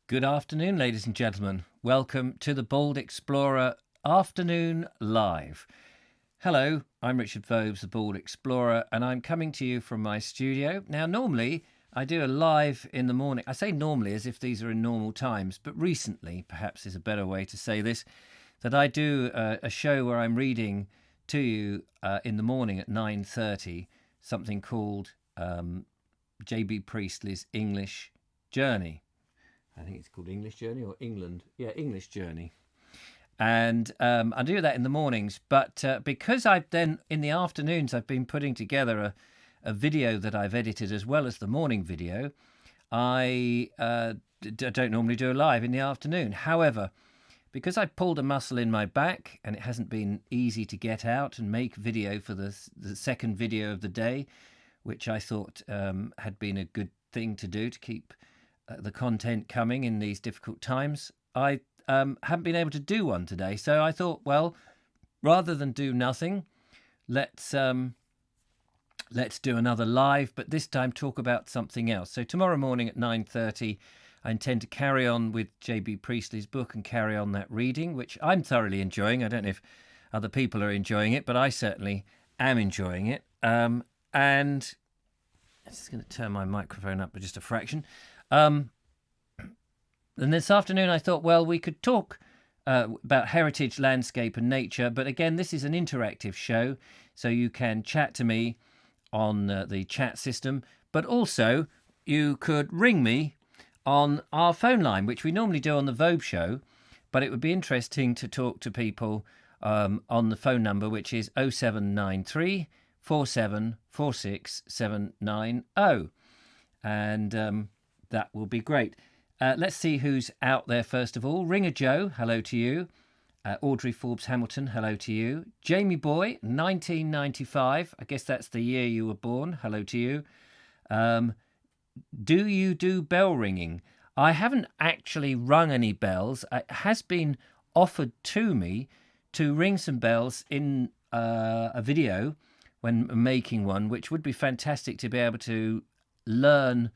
Good afternoon, ladies and gentlemen. Welcome to the Bald Explorer Afternoon Live. Hello, I'm Richard Vobes, the Bald Explorer, and I'm coming to you from my studio. Now, normally, I do a live in the morning. I say normally as if these are in normal times, but recently, perhaps is a better way to say this, that I do a show where I'm reading to you in the morning at 9:30, something called J.B. Priestley's English Journey. I think it's called English Journey or England. Yeah, English Journey. And I do that in the mornings. But because I've then, in the afternoons, I've been putting together a video that I've edited as well as the morning video, I don't normally do a live in the afternoon. However, because I pulled a muscle in my back and it hasn't been easy to get out and make video for the second video of the day, which I thought had been a good thing to do to keep the content coming in these difficult times, I haven't been able to do one today. So I thought, well, rather than do nothing, let's do another live, but this time talk about something else. So tomorrow morning at 9:30, I intend to carry on with J.B. Priestley's book and carry on that reading, which I'm thoroughly enjoying. I don't know if other people are enjoying it, but I certainly am enjoying it. And I'm just going to turn my microphone up by just a fraction. And this afternoon I thought, well, we could talk about heritage, landscape and nature. But again, this is an interactive show, so you can chat to me on the chat system. But also, you could ring me on our phone line, which we normally do on the Vobe show. But it would be interesting to talk to people on the phone number, which is 0793 4746 790. And that will be great. Let's see who's out there first of all. Ringer Joe, hello to you. Audrey Forbes Hamilton, hello to you. Jamie Boy, 1995. I guess that's the year you were born. Hello to you. Do you do bell ringing? I haven't actually rung any bells. It has been offered to me to ring some bells in a video when making one, which would be fantastic to be able to learn.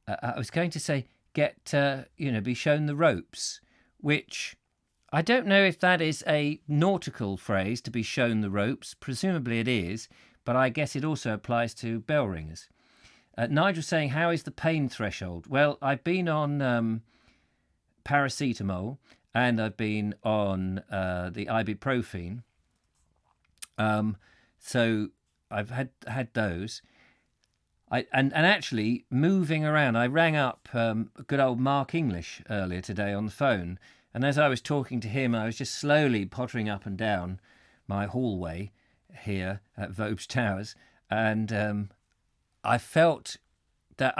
I was going to say be shown the ropes, which I don't know if that is a nautical phrase, to be shown the ropes. Presumably it is, but I guess it also applies to bell ringers. Nigel saying, how is the pain threshold? Well, I've been on paracetamol and I've been on the ibuprofen. So I've had those. And actually moving around, I rang up good old Mark English earlier today on the phone, and as I was talking to him, I was just slowly pottering up and down my hallway here at Vobes Towers, and I felt that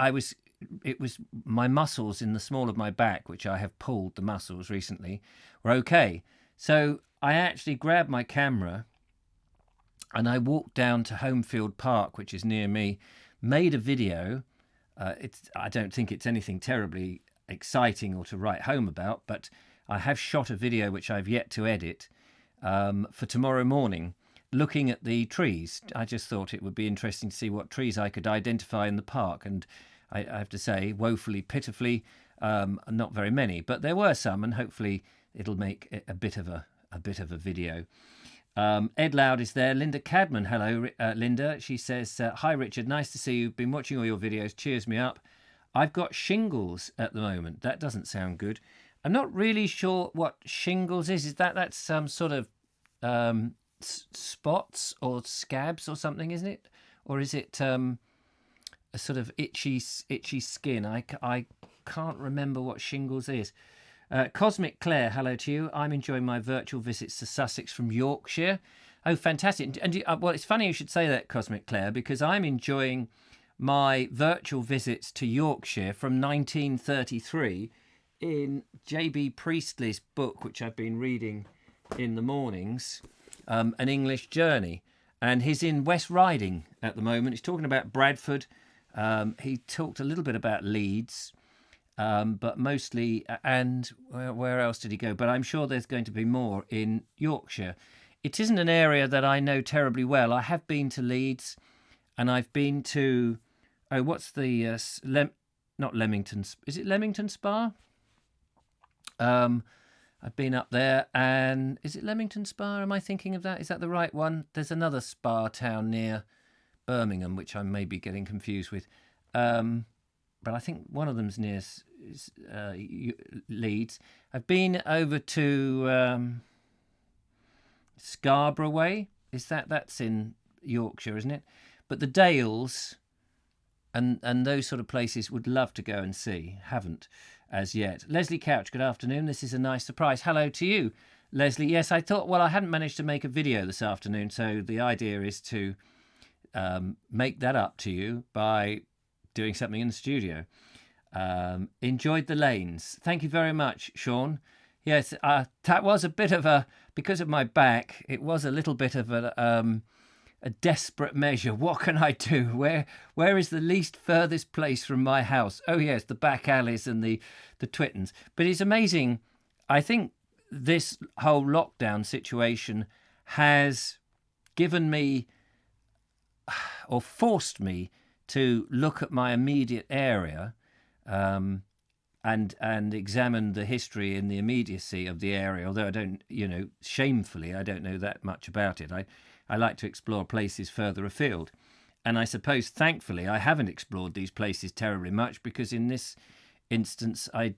it was my muscles in the small of my back, which I have pulled the muscles recently, were okay. So I actually grabbed my camera and I walked down to Homefield Park, which is near me, made a video. I don't think it's anything terribly exciting or to write home about, but I have shot a video which I've yet to edit for tomorrow morning, looking at the trees. I just thought it would be interesting to see what trees I could identify in the park, and I have to say, woefully, pitifully, not very many, but there were some, and hopefully it'll make it a bit of a video. Ed Loud is there. Linda Cadman, hello, Linda. She says, hi, Richard. Nice to see you. Been watching all your videos. Cheers me up. I've got shingles at the moment. That doesn't sound good. I'm not really sure what shingles is. Is that's some sort of spots or scabs or something, isn't it? Or is it a sort of itchy skin? I can't remember what shingles is. Cosmic Claire, hello to you. I'm enjoying my virtual visits to Sussex from Yorkshire. Oh, fantastic. And well, it's funny you should say that, Cosmic Claire, because I'm enjoying my virtual visits to Yorkshire from 1933 in J.B. Priestley's book, which I've been reading in the mornings, An English Journey. And he's in West Riding at the moment. He's talking about Bradford. He talked a little bit about Leeds. But mostly, and where else did he go? But I'm sure there's going to be more in Yorkshire. It isn't an area that I know terribly well. I have been to Leeds, and I've been to, what's the, not Leamington, is it Leamington Spa? I've been up there, and is it Leamington Spa? Am I thinking of that? Is that the right one? There's another spa town near Birmingham, which I may be getting confused with. But I think one of them's near Leeds. I've been over to Scarborough Way. That's in Yorkshire, isn't it? But the Dales and those sort of places would love to go and see. Haven't as yet. Leslie Couch, good afternoon. This is a nice surprise. Hello to you, Leslie. Yes, I thought, well, I hadn't managed to make a video this afternoon, so the idea is to make that up to you by doing something in the studio. Enjoyed the lanes. Thank you very much, Sean. Yes, that was a bit of because of my back, it was a little bit of a desperate measure. What can I do? Where is the least furthest place from my house? Oh yes, the back alleys and the Twittons. But it's amazing. I think this whole lockdown situation has given me or forced me to look at my immediate area and examine the history and the immediacy of the area, although I don't, shamefully, I don't know that much about it. I like to explore places further afield. And I suppose, thankfully, I haven't explored these places terribly much because in this instance, I'm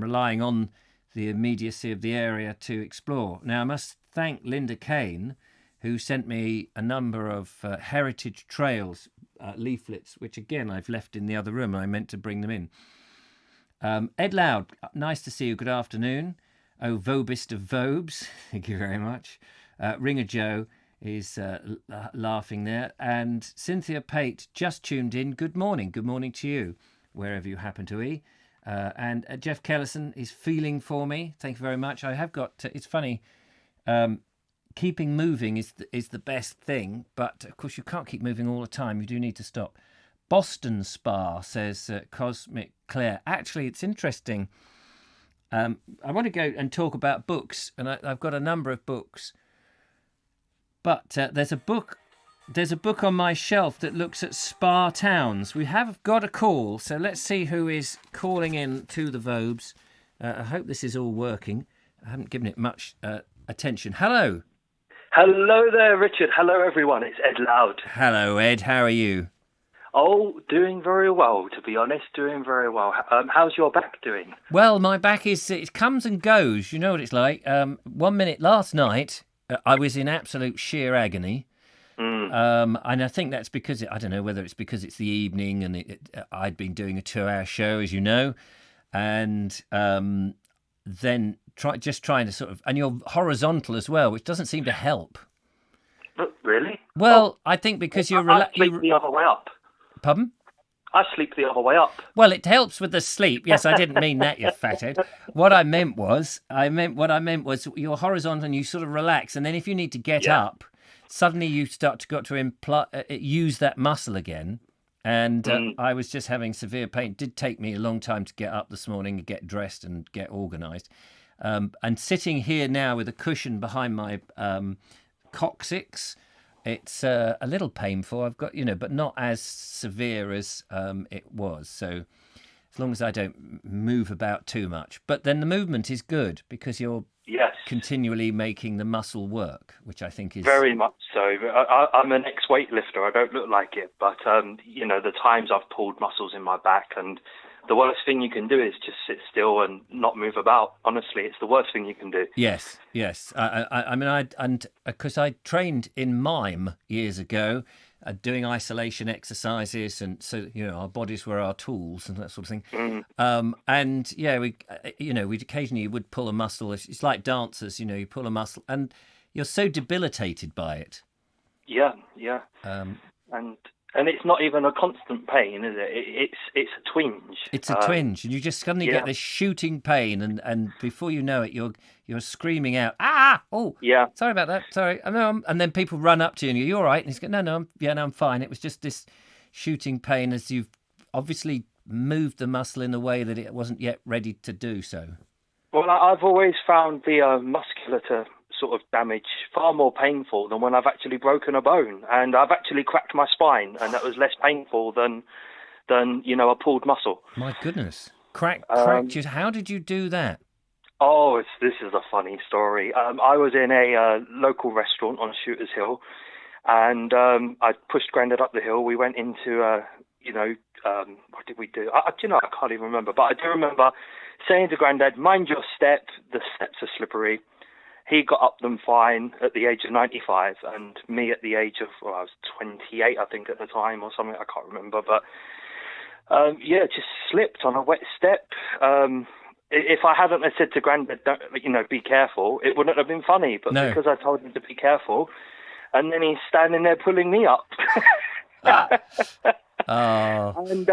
relying on the immediacy of the area to explore. Now, I must thank Linda Kane, who sent me a number of heritage trails leaflets, which, again, I've left in the other room. I meant to bring them in. Ed Loud, nice to see you. Good afternoon. Oh, Vobist of Vobes, thank you very much. Ringer Joe is laughing there. And Cynthia Pate just tuned in. Good morning. Good morning to you, wherever you happen to be. And Jeff Kellison is feeling for me. Thank you very much. I have got, it's funny, keeping moving is the best thing, but of course you can't keep moving all the time. You do need to stop. Boston Spa, says Cosmic Claire. Actually, it's interesting. I want to go and talk about books, and I've got a number of books. But there's a book on my shelf that looks at spa towns. We have got a call, so let's see who is calling in to the Vobes. I hope this is all working. I haven't given it much attention. Hello. Hello there, Richard. Hello, everyone. It's Ed Loud. Hello, Ed. How are you? Oh, doing very well, to be honest. Doing very well. How's your back doing? Well, my back it comes and goes. You know what it's like. 1 minute last night, I was in absolute sheer agony. And I think that's because, I don't know whether it's because it's the evening and I'd been doing a 2-hour show, as you know. And then trying to sort of, and you're horizontal as well, which doesn't seem to help. Really? Well, I think because you're... I sleep the other way up. Pardon? I sleep the other way up. Well, it helps with the sleep. Yes, I didn't mean that, you fathead. What I meant was you're horizontal and you sort of relax, and then if you need to get up, suddenly you start to use that muscle again. And I was just having severe pain. It did take me a long time to get up this morning and get dressed and get organised. And sitting here now with a cushion behind my coccyx, it's a little painful. I've got, but not as severe as it was. So as long as I don't move about too much. But then the movement is good because you're continually making the muscle work, which I think is... Very much so. I'm an ex-weightlifter. I don't look like it. But, the times I've pulled muscles in my back, and the worst thing you can do is just sit still and not move about. Honestly, it's the worst thing you can do. Yes. I mean, because I trained in mime years ago, doing isolation exercises, and so our bodies were our tools and that sort of thing. We occasionally would pull a muscle. It's like dancers, you pull a muscle, and you're so debilitated by it. Yeah. And it's not even a constant pain, is it? It's a twinge. It's a twinge, and you just suddenly get this shooting pain, and before you know it, you're screaming out, ah! Oh, yeah. Sorry about that. Sorry. And then people run up to you, and you're all right, and he's going, no, I'm fine. It was just this shooting pain as you've obviously moved the muscle in a way that it wasn't yet ready to do so. Well, I've always found the musculature sort of damage far more painful than when I've actually broken a bone, and I've actually cracked my spine, and that was less painful than a pulled muscle. My goodness, cracked you. How did you do that? This is a funny story. I was in a local restaurant on Shooters Hill, and I pushed Grandad up the hill. We went into, what did we do? I can't even remember. But I do remember saying to Grandad, "Mind your step. The steps are slippery." He got up them fine at the age of 95, and me at the age of, I was 28, I think, at the time, or something. I can't remember. But just slipped on a wet step. If I hadn't have said to Grandad, be careful, it wouldn't have been funny. But No. because I told him to be careful, and then he's standing there pulling me up. Oh. And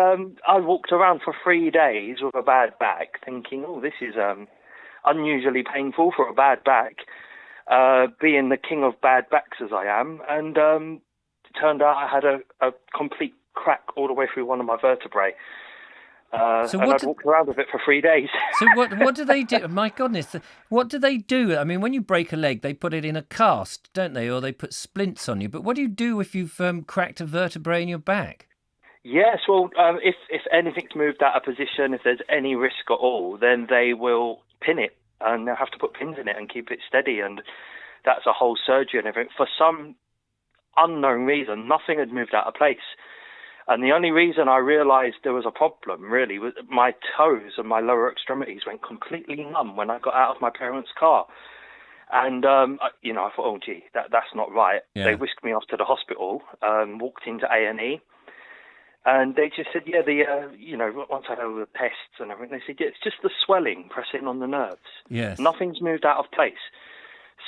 I walked around for 3 days with a bad back, thinking, this is unusually painful for a bad back, being the king of bad backs as I am. And it turned out I had a complete crack all the way through one of my vertebrae. I'd walked around with it for 3 days. So what do they do? My goodness, what do they do? I mean, when you break a leg, they put it in a cast, don't they? Or they put splints on you. But what do you do if you've cracked a vertebrae in your back? Yes, well, if anything's moved out of position, if there's any risk at all, then they will pin it, and they'll have to put pins in it and keep it steady. And that's a whole surgery and everything. For some unknown reason, nothing had moved out of place. And the only reason I realised there was a problem, really, was my toes and my lower extremities went completely numb when I got out of my parents' car. And, I thought, that's not right. Yeah. They whisked me off to the hospital, walked into A&E, and they just said, once I had all the tests and everything, they said, it's just the swelling pressing on the nerves. Yes. Nothing's moved out of place.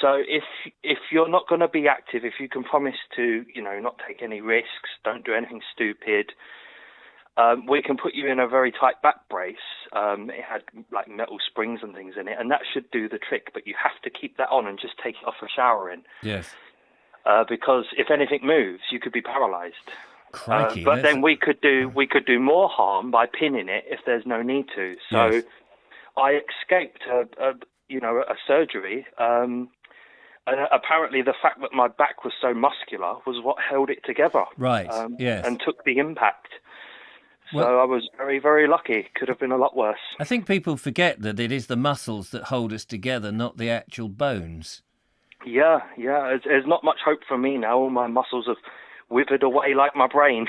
So if you're not going to be active, if you can promise to, not take any risks, don't do anything stupid, we can put you in a very tight back brace. It had like metal springs and things in it, and that should do the trick. But you have to keep that on and just take it off for showering. Yes. Because if anything moves, you could be paralysed. Crikey, but then we could do more harm by pinning it if there's no need to. So Yes. I escaped a surgery. And apparently the fact that my back was so muscular was what held it together. Right, yes. And took the impact. So Well, I was very, very lucky. Could have been a lot worse. I think people forget that it is the muscles that hold us together, not the actual bones. Yeah. There's not much hope for me now. All my muscles have withered away like my brain.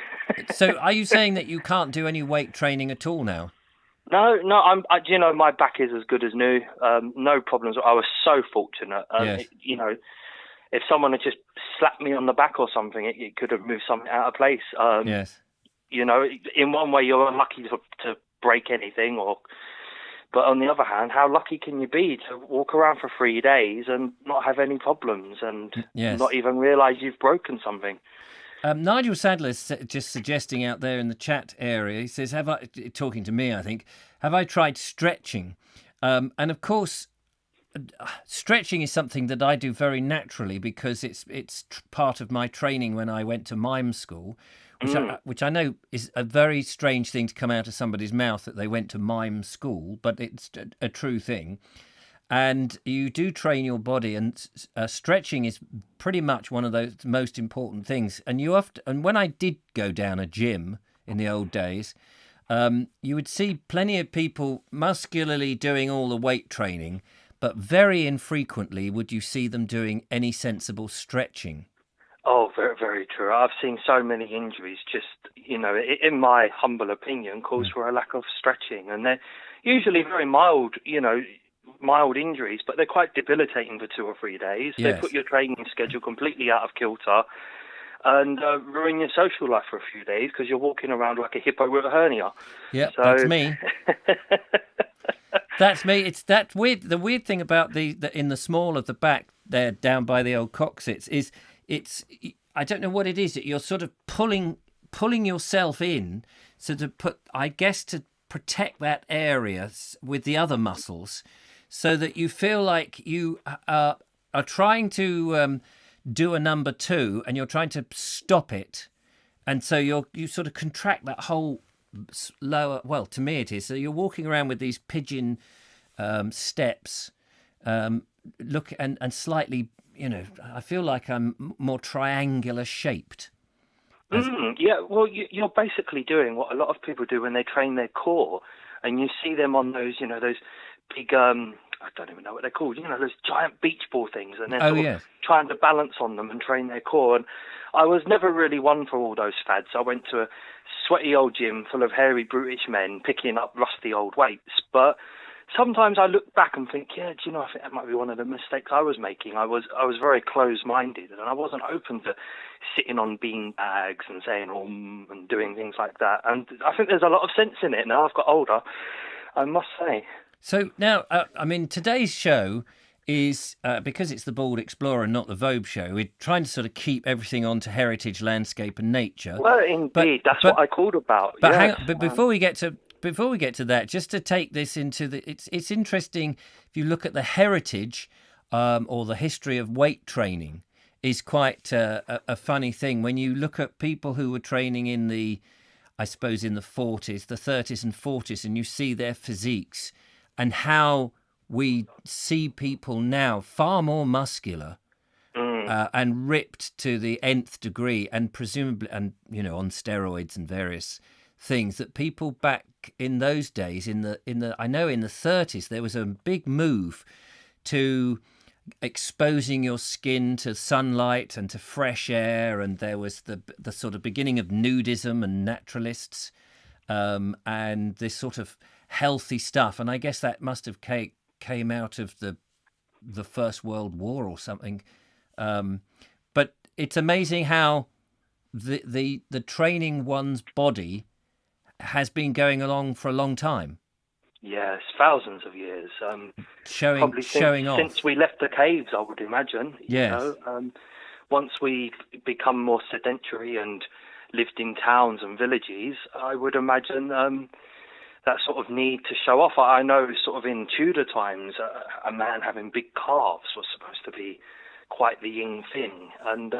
So are you saying that you can't do any weight training at all now? No, my back is as good as new. No problems. I was so fortunate. Yes. If someone had just slapped me on the back or something, it could have moved something out of place. Yes. In one way, you're unlucky to break anything, but on the other hand, how lucky can you be to walk around for 3 days and not have any problems and Yes. not even realise you've broken something? Nigel Sadler is just suggesting out there in the chat area, he says, talking to me, I think, have I tried stretching? And of course, stretching is something that I do very naturally because it's part of my training when I went to mime school, which I know is a very strange thing to come out of somebody's mouth that they went to mime school, but it's a true thing. And you do train your body, and stretching is pretty much one of those most important things. And when I did go down a gym in the old days, you would see plenty of people muscularly doing all the weight training, but very infrequently would you see them doing any sensible stretching. Oh, very, very true. I've seen so many injuries just, in my humble opinion, caused for a lack of stretching. And they're usually very mild injuries, but they're quite debilitating for 2 or 3 days. Yes. They put your training schedule completely out of kilter and ruin your social life for a few days because you're walking around like a hippo with a hernia. Yeah, that's me. That's me. It's that weird. The weird thing about the in the small of the back there, down by the old coccyx, is I don't know what it is that you're sort of pulling yourself in, so to protect that area with the other muscles, so that you feel like you are trying to do a number 2 and you're trying to stop it, and so you sort of contract that whole lower. Well, to me it is. So you're walking around with these pigeon steps, look and slightly. I feel like I'm more triangular shaped. Yeah, well, you're basically doing what a lot of people do when they train their core, and you see them on those, those big I don't even know what they're called, those giant beach ball things, and they're yes. trying to balance on them and train their core. And I was never really one for all those fads. I went to a sweaty old gym full of hairy, brutish men picking up rusty old weights. But sometimes I look back and think, I think that might be one of the mistakes I was making. I was very closed-minded, and I wasn't open to sitting on bean bags and saying and doing things like that. And I think there's a lot of sense in it now I've got older, I must say. So now, today's show is, because it's the Bald Explorer and not the Vogue show, we're trying to sort of keep everything onto heritage, landscape and nature. Well, indeed, that's what I called about. But yes. hang on, but before we get to that, just to take this into it's interesting, if you look at the heritage or the history of weight training, is quite a funny thing. When you look at people who were training in the 40s, the 30s and 40s, and you see their physiques and how we see people now far more muscular and ripped to the nth degree, and presumably, and on steroids and various things, that people back in those days, in the I know in the 30s, there was a big move to exposing your skin to sunlight and to fresh air, and there was the sort of beginning of nudism and naturalists, and this sort of healthy stuff. And I guess that must have came out of the First World War or something. But it's amazing how the training one's body has been going along for a long time. Yes, thousands of years. Showing off. Since we left the caves, I would imagine. Yes. Once we become more sedentary and lived in towns and villages, I would imagine that sort of need to show off. I know sort of in Tudor times, a man having big calves was supposed to be quite the in thing. And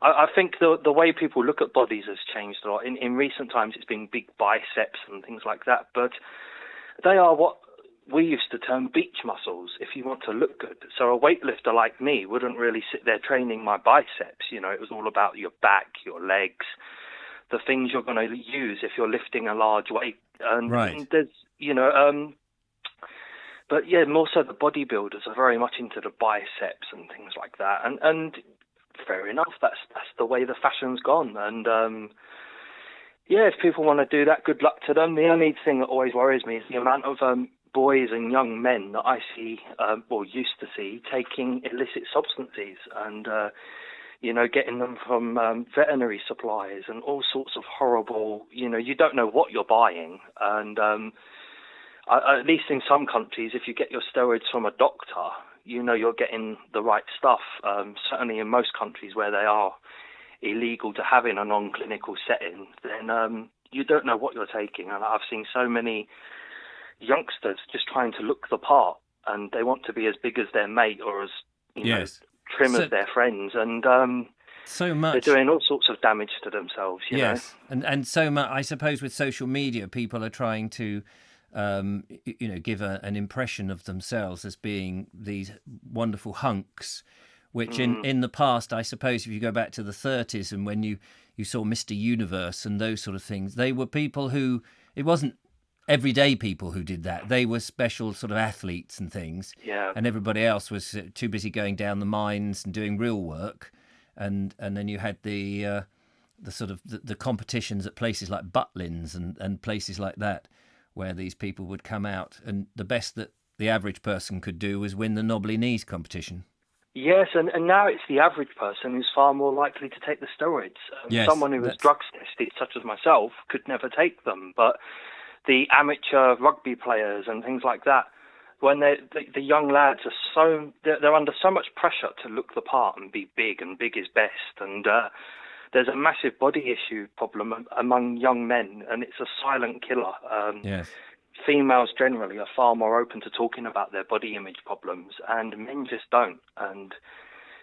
I think the way people look at bodies has changed a lot. In recent times, it's been big biceps and things like that, but they are what we used to term beach muscles, if you want to look good. So a weightlifter like me wouldn't really sit there training my biceps. It was all about your back, your legs, the things you're going to use if you're lifting a large weight. And right. There's, but yeah, more so the bodybuilders are very much into the biceps and things like that. And fair enough, that's the way the fashion's gone. And if people want to do that, good luck to them. The only thing that always worries me is the amount of boys and young men that I see, or used to see, taking illicit substances and, getting them from veterinary supplies and all sorts of horrible, you don't know what you're buying. And at least in some countries, if you get your steroids from a doctor, you're getting the right stuff. Certainly in most countries where they are illegal to have in a non-clinical setting, then you don't know what you're taking. And I've seen so many youngsters just trying to look the part, and they want to be as big as their mate or as trim as their friends, and so much they're doing all sorts of damage to themselves. You know? And so much. I suppose with social media, people are trying to give an impression of themselves as being these wonderful hunks, which in the past, I suppose, if you go back to the 30s and when you saw Mr. Universe and those sort of things, they were people who, it wasn't everyday people who did that. They were special sort of athletes and things. Yeah. And everybody else was too busy going down the mines and doing real work. And then you had the sort of the competitions at places like Butlins and places like that, where these people would come out, and the best that the average person could do was win the knobbly knees competition. Yes, and now it's the average person who's far more likely to take the steroids. Someone who was drugs tested, such as myself, could never take them. But the amateur rugby players and things like that, when the young lads are they're under so much pressure to look the part and be big, and big is best. And there's a massive body issue problem among young men, and it's a silent killer. Yes. Females generally are far more open to talking about their body image problems, and men just don't. And,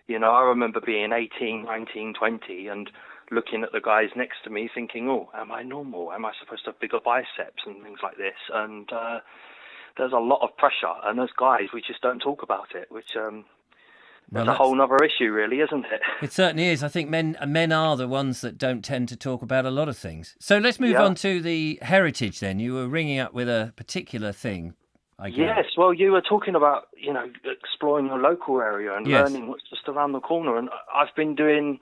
I remember being 18, 19, 20 and looking at the guys next to me thinking, oh, am I normal? Am I supposed to have bigger biceps and things like this? And there's a lot of pressure. And as guys, we just don't talk about it, which that's a whole other issue, really, isn't it? It certainly is. I think men are the ones that don't tend to talk about a lot of things. So let's move on to the heritage then. You were ringing up with a particular thing. I gather. Yes, well, you were talking about, exploring your local area and Yes. learning what's just around the corner, and I've been doing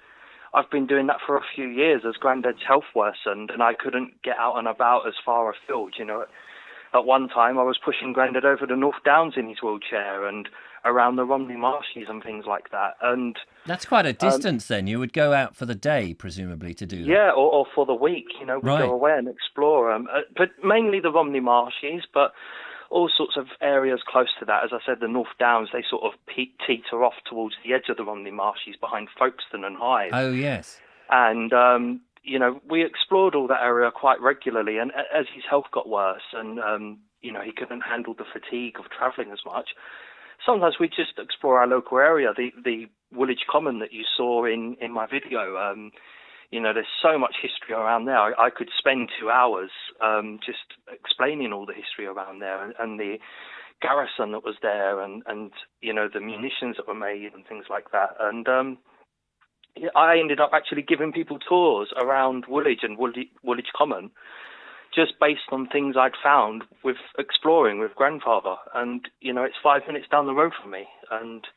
that for a few years as Grandad's health worsened, and I couldn't get out and about as far afield. At one time I was pushing Grandad over the North Downs in his wheelchair and around the Romney Marshes and things like that, and That's quite a distance then. You would go out for the day, presumably, to do that. yeah, or for the week, we'd go Right. away and explore but mainly the Romney Marshes, but all sorts of areas close to that. As I said, the North Downs, they sort of teeter off towards the edge of the Romney Marshes behind Folkestone and Hythe. Oh, yes. And, we explored all that area quite regularly. And as his health got worse and, he couldn't handle the fatigue of travelling as much, sometimes we just explore our local area, the Woolwich Common that you saw in my video. There's so much history around there. I could spend 2 hours just explaining all the history around there and the garrison that was there and the munitions that were made and things like that. And I ended up actually giving people tours around Woolwich and Woolwich Common just based on things I'd found with exploring with grandfather. And, it's 5 minutes down the road from me. And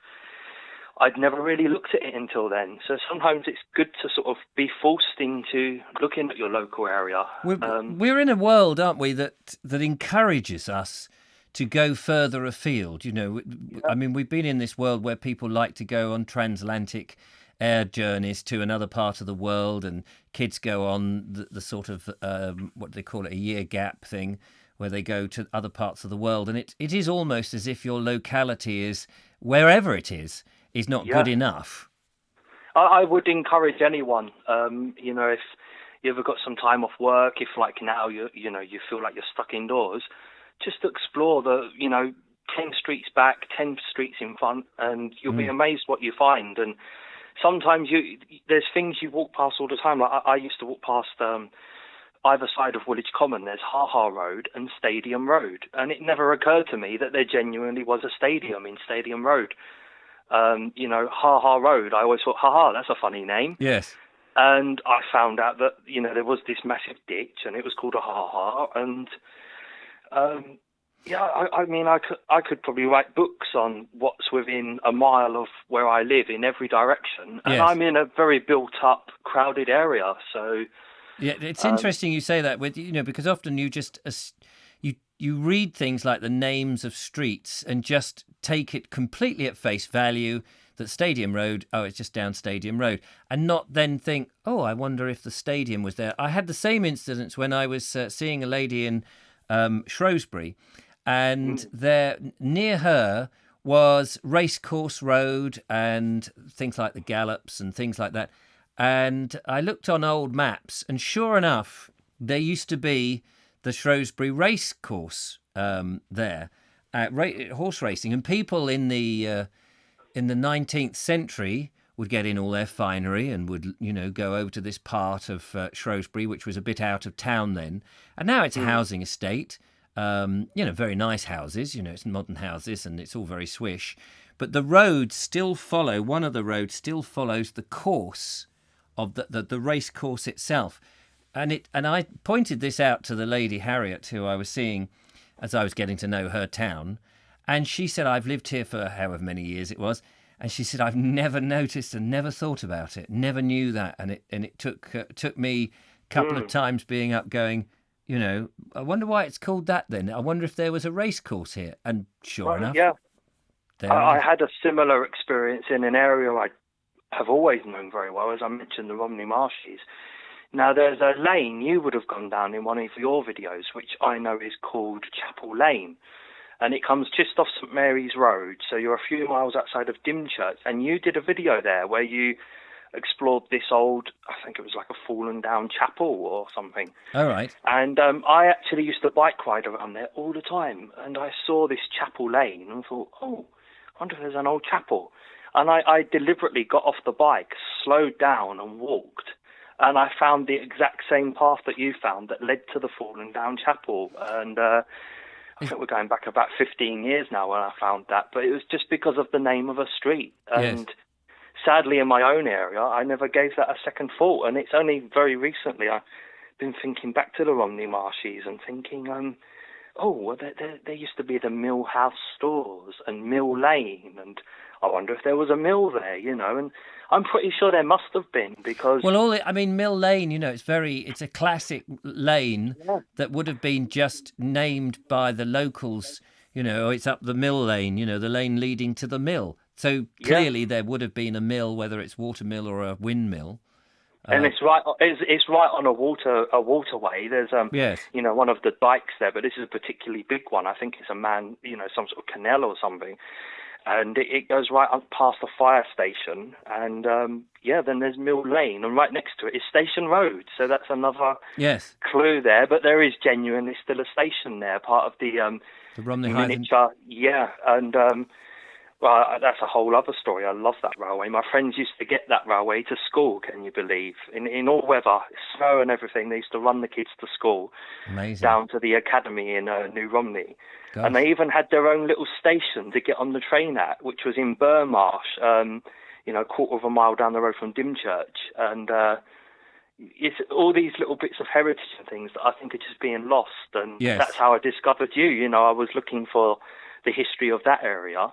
I'd never really looked at it until then. So sometimes it's good to sort of be forced into looking at your local area. We're in a world, aren't we, that encourages us to go further afield. I mean, we've been in this world where people like to go on transatlantic air journeys to another part of the world, and kids go on the sort of, what do they call it, a year gap thing, where they go to other parts of the world. And it is almost as if your locality is, wherever it is not good enough. I would encourage anyone, if you ever got some time off work, if like now you feel like you're stuck indoors, just explore the 10 streets back, 10 streets in front, and you'll be amazed what you find. And sometimes there's things you walk past all the time. Like I used to walk past either side of Woolwich Common. There's Ha Road and Stadium Road, and it never occurred to me that there genuinely was a stadium in Stadium Road. Ha Road, I always thought, that's a funny name. Yes. And I found out that, there was this massive ditch and it was called a ha. And, I could probably write books on what's within a mile of where I live in every direction. And Yes. I'm in a very built up, crowded area. So, yeah, it's interesting you say that because often you just, you read things like the names of streets and just take it completely at face value that Stadium Road, it's just down Stadium Road, and not then think, I wonder if the stadium was there. I had the same incident when I was seeing a lady in Shrewsbury, and there near her was Racecourse Road and things like the Gallops and things like that. And I looked on old maps, and sure enough, there used to be the Shrewsbury Racecourse there, horse racing, and people in the 19th century would get in all their finery and would go over to this part of Shrewsbury, which was a bit out of town then, and now it's a housing estate. Very nice houses. It's modern houses, and it's all very swish. But the roads still follow. One of the roads still follows the course of the race course itself. And I pointed this out to the lady Harriet, who I was seeing as I was getting to know her town, and she said, "I've lived here for however many years it was," and she said, "I've never noticed and never thought about it, never knew that," and it took me a couple of times being up, going, I wonder why it's called that. Then I wonder if there was a race course here, and sure enough, yeah, there I it is. had a similar experience in an area I have always known very well, as I mentioned, the Romney Marshes. Now, there's a lane you would have gone down in one of your videos, which I know is called Chapel Lane. And it comes just off St Mary's Road, so you're a few miles outside of Dymchurch. And you did a video there where you explored this old, I think it was like a fallen down chapel or something. All right. And I actually used to bike ride around there all the time. And I saw this Chapel Lane and thought, I wonder if there's an old chapel. And I deliberately got off the bike, slowed down and walked. And I found the exact same path that you found that led to the fallen down chapel. And I think we're going back about 15 years now when I found that. But it was just because of the name of a street. And Yes. sadly, in my own area, I never gave that a second thought. And it's only very recently I've been thinking back to the Romney Marshes and thinking, oh, well, there used to be the Mill House stores and Mill Lane, and I wonder if there was a mill there, and I'm pretty sure there must have been, because... Well, Mill Lane, it's a classic lane that would have been just named by the locals, it's up the Mill Lane, the lane leading to the mill. So clearly there would have been a mill, whether it's water mill or a windmill. And it's right on a waterway. There's yes. One of the dikes there, but this is a particularly big one. I think it's some sort of canal or something, and it goes right up past the fire station. And then there's Mill Lane, and right next to it is Station Road. So that's another clue there. But there is genuinely still a station there, part of the Romney miniature. Yeah, and. Well, that's a whole other story. I love that railway. My friends used to get that railway to school, can you believe? In all weather, snow and everything, they used to run the kids to school. Amazing. Down to the academy in New Romney. Gosh. And they even had their own little station to get on the train at, which was in Burmarsh, a quarter of a mile down the road from Dymchurch. And it's all these little bits of heritage and things that I think are just being lost. And that's how I discovered you. I was looking for the history of that area.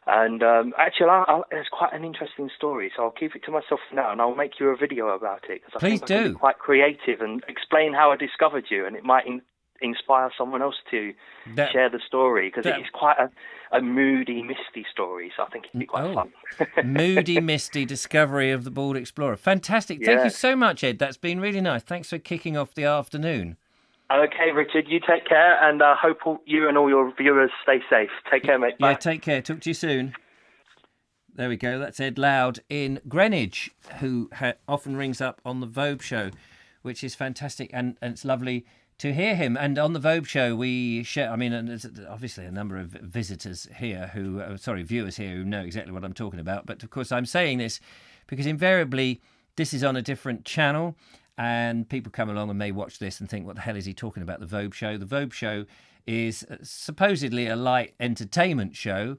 And actually, it's quite an interesting story, so I'll keep it to myself for now, and I'll make you a video about it, because I think I can be quite creative and explain how I discovered you, and it might inspire someone else to share the story, because it is quite a moody, misty story, so I think it'd be quite fun. Moody, misty discovery of the Bald Explorer. Fantastic. Thank you so much, Ed. That's been really nice. Thanks for kicking off the afternoon. Okay, Richard, you take care, and I hope you and all your viewers stay safe. Take care, mate. Bye. Yeah, take care. Talk to you soon. There we go. That's Ed Loud in Greenwich, who often rings up on the Vogue show, which is fantastic, and it's lovely to hear him. And on the Vogue show, we share, there's obviously a number of viewers here who know exactly what I'm talking about. But of course, I'm saying this because invariably this is on a different channel. And people come along and may watch this and think, what the hell is he talking about, the Vogue show? The Vogue show is supposedly a light entertainment show,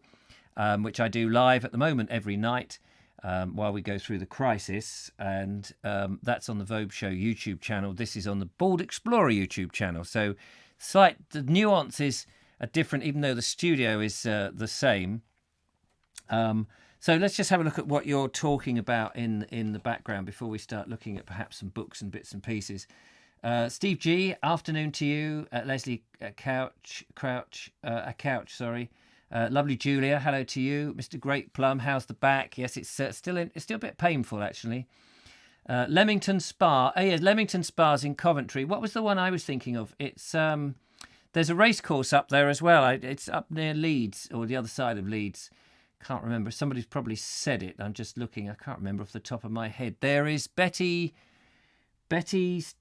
which I do live at the moment every night while we go through the crisis. And that's on the Vogue show YouTube channel. This is on the Bald Explorer YouTube channel. So the nuances are different, even though the studio is the same. So let's just have a look at what you're talking about in the background before we start looking at perhaps some books and bits and pieces. Steve G, afternoon to you. Leslie Couch. Lovely Julia, hello to you. Mr. Great Plum, how's the back? Yes, it's still a bit painful actually. Leamington Spa. Oh yes, Leamington Spa's in Coventry. What was the one I was thinking of? It's there's a race course up there as well. It's up near Leeds, or the other side of Leeds. Can't remember. Somebody's probably said it. I'm just looking. I can't remember off the top of my head. There is Betty's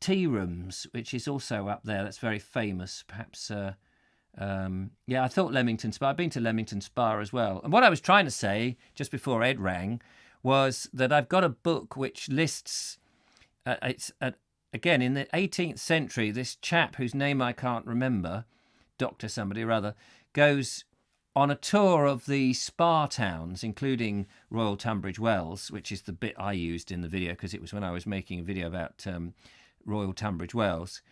Tea Rooms, which is also up there. That's very famous. Perhaps, I thought Leamington Spa. I've been to Leamington Spa as well. And what I was trying to say, just before Ed rang, was that I've got a book which lists, again, in the 18th century, this chap whose name I can't remember, Dr. somebody or other, goes on a tour of the spa towns, including Royal Tunbridge Wells, which is the bit I used in the video because it was when I was making a video about Royal Tunbridge Wells.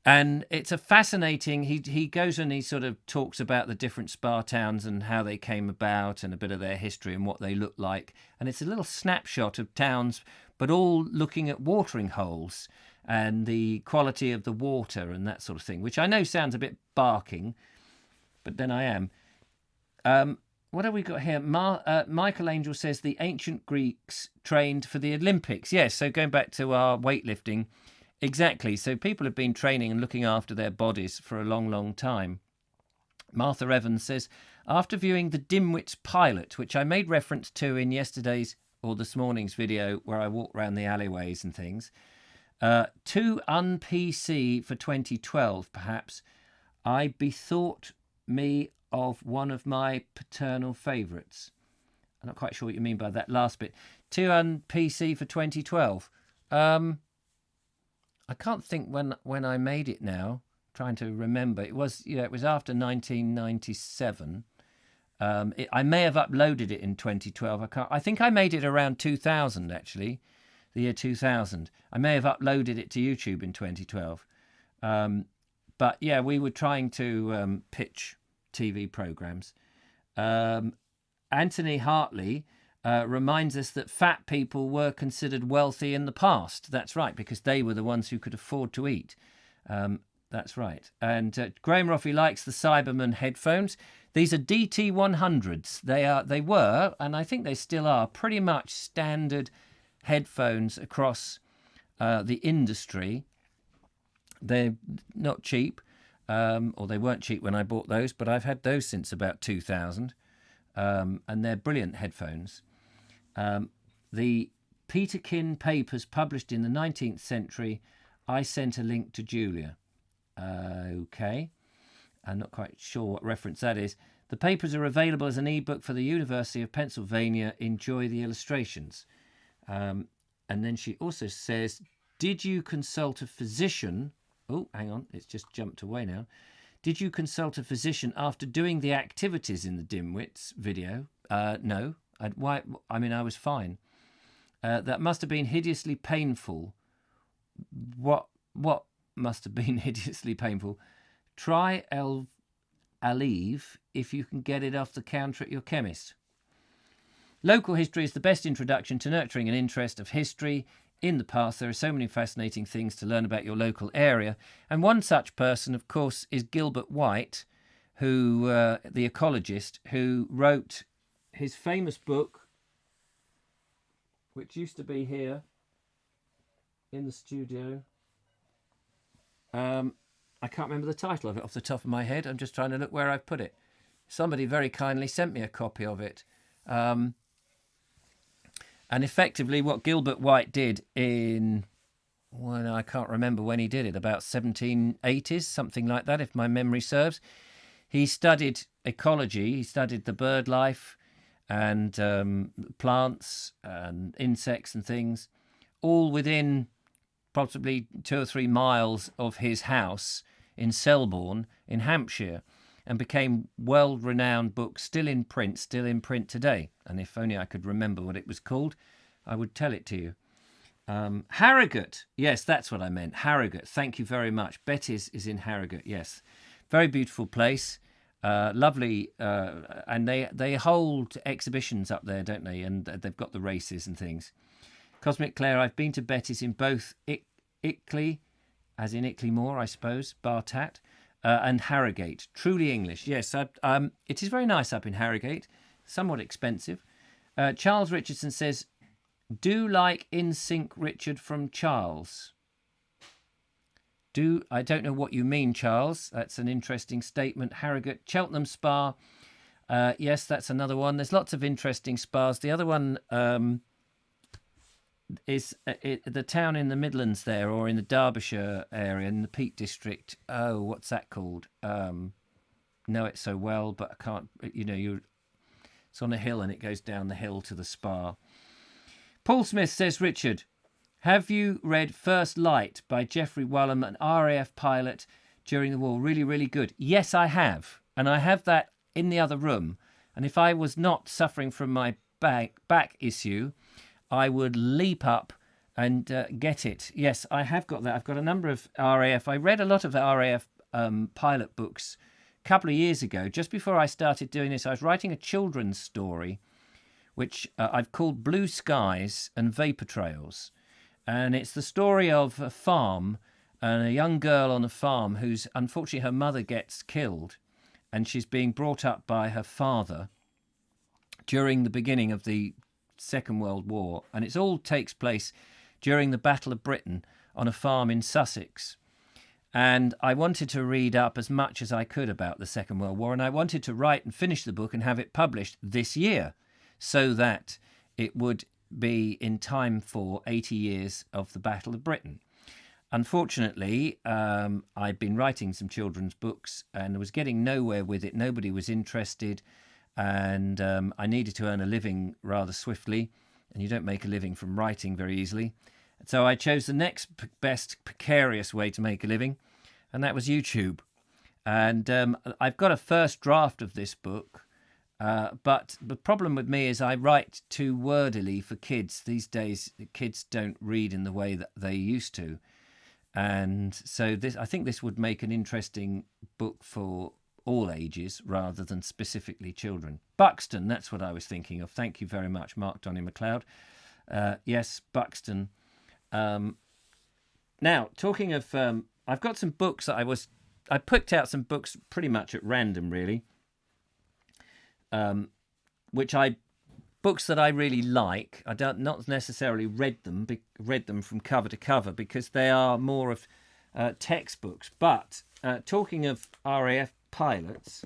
And it's a fascinating, he goes and he sort of talks about the different spa towns and how they came about and a bit of their history and what they look like. And it's a little snapshot of towns, but all looking at watering holes and the quality of the water and that sort of thing, which I know sounds a bit barking, but then I am. What have we got here? Michael Angel says the ancient Greeks trained for the Olympics. Yes, so going back to our weightlifting, exactly. So people have been training and looking after their bodies for a long, long time. Martha Evans says, after viewing the Dimwits pilot, which I made reference to in yesterday's or this morning's video where I walked around the alleyways and things, too un-PC for 2012, perhaps, I bethought me of one of my paternal favourites. I'm not quite sure what you mean by that last bit. Too un-PC for 2012. I can't think when I made it now. Trying to remember. It was after 1997. I may have uploaded it in 2012. I think I made it around 2000 actually, the year 2000. I may have uploaded it to YouTube in 2012. But yeah, we were trying to pitch TV programs. Anthony Hartley reminds us that fat people were considered wealthy in the past. That's right, because they were the ones who could afford to eat. That's right. And Graham Roffey likes the Cyberman headphones. These are DT100s. They were, and I think they still are, pretty much standard headphones across the industry. They're not cheap, or they weren't cheap when I bought those, but I've had those since about 2000, and they're brilliant headphones. The Peterkin papers published in the 19th century, I sent a link to Julia. Okay, I'm not quite sure what reference that is. The papers are available as an ebook for the University of Pennsylvania. Enjoy the illustrations. And then she also says, did you consult a physician? Oh, hang on, it's just jumped away now. Did you consult a physician after doing the activities in the Dimwits video? No. I was fine. That must have been hideously painful. What must have been hideously painful? Try Aleve if you can get it off the counter at your chemist. Local history is the best introduction to nurturing an interest of history. In the past, there are so many fascinating things to learn about your local area. And one such person, of course, is Gilbert White, who, the ecologist, who wrote his famous book, which used to be here in the studio. I can't remember the title of it off the top of my head. I'm just trying to look where I've put it. Somebody very kindly sent me a copy of it. And effectively what Gilbert White did I can't remember when he did it, about 1780s, something like that, if my memory serves. He studied ecology, he studied the bird life and plants and insects and things, all within possibly 2 or 3 miles of his house in Selborne in Hampshire, and became world-renowned book, still in print today. And if only I could remember what it was called, I would tell it to you. Harrogate. Yes, that's what I meant. Harrogate. Thank you very much. Betty's is in Harrogate, yes. Very beautiful place. Lovely. And they hold exhibitions up there, don't they? And they've got the races and things. Cosmic Claire, I've been to Betty's in both Ickley, as in Ickley Moor, I suppose, Bartat, and Harrogate. Truly English. Yes, it is very nice up in Harrogate. Somewhat expensive. Charles Richardson says, do like In Sync Richard from Charles. I don't know what you mean, Charles. That's an interesting statement. Harrogate, Cheltenham Spa. Yes, that's another one. There's lots of interesting spas. The other one is the town in the Midlands there, or in the Derbyshire area, in the Peak District. Oh, what's that called? Know it so well, but I can't. It's on a hill and it goes down the hill to the spa. Paul Smith says, Richard, have you read First Light by Geoffrey Whallam, an RAF pilot during the war? Really, really good. Yes, I have. And I have that in the other room. And if I was not suffering from my back issue, I would leap up and get it. Yes, I have got that. I've got a number of RAF. I read a lot of RAF pilot books a couple of years ago. Just before I started doing this, I was writing a children's story, which I've called Blue Skies and Vapor Trails. And it's the story of a farm and a young girl on a farm who's, unfortunately, her mother gets killed and she's being brought up by her father during the beginning of the Second World War. And it all takes place during the Battle of Britain on a farm in Sussex. And I wanted to read up as much as I could about the Second World War, and I wanted to write and finish the book and have it published this year, so that it would be in time for 80 years of the Battle of Britain. Unfortunately, I'd been writing some children's books and was getting nowhere with it. Nobody was interested, and I needed to earn a living rather swiftly, and you don't make a living from writing very easily. So I chose the next best precarious way to make a living, and that was YouTube. And I've got a first draft of this book, but the problem with me is I write too wordily for kids. These days, kids don't read in the way that they used to. And so I think this would make an interesting book for all ages rather than specifically children. Buxton, that's what I was thinking of. Thank you very much, Mark Donny MacLeod. Yes, Buxton. Now, talking of, I've got some books that I picked out some books pretty much at random, really, books that I really like. I don't not necessarily read them from cover to cover because they are more of textbooks. But talking of RAF pilots,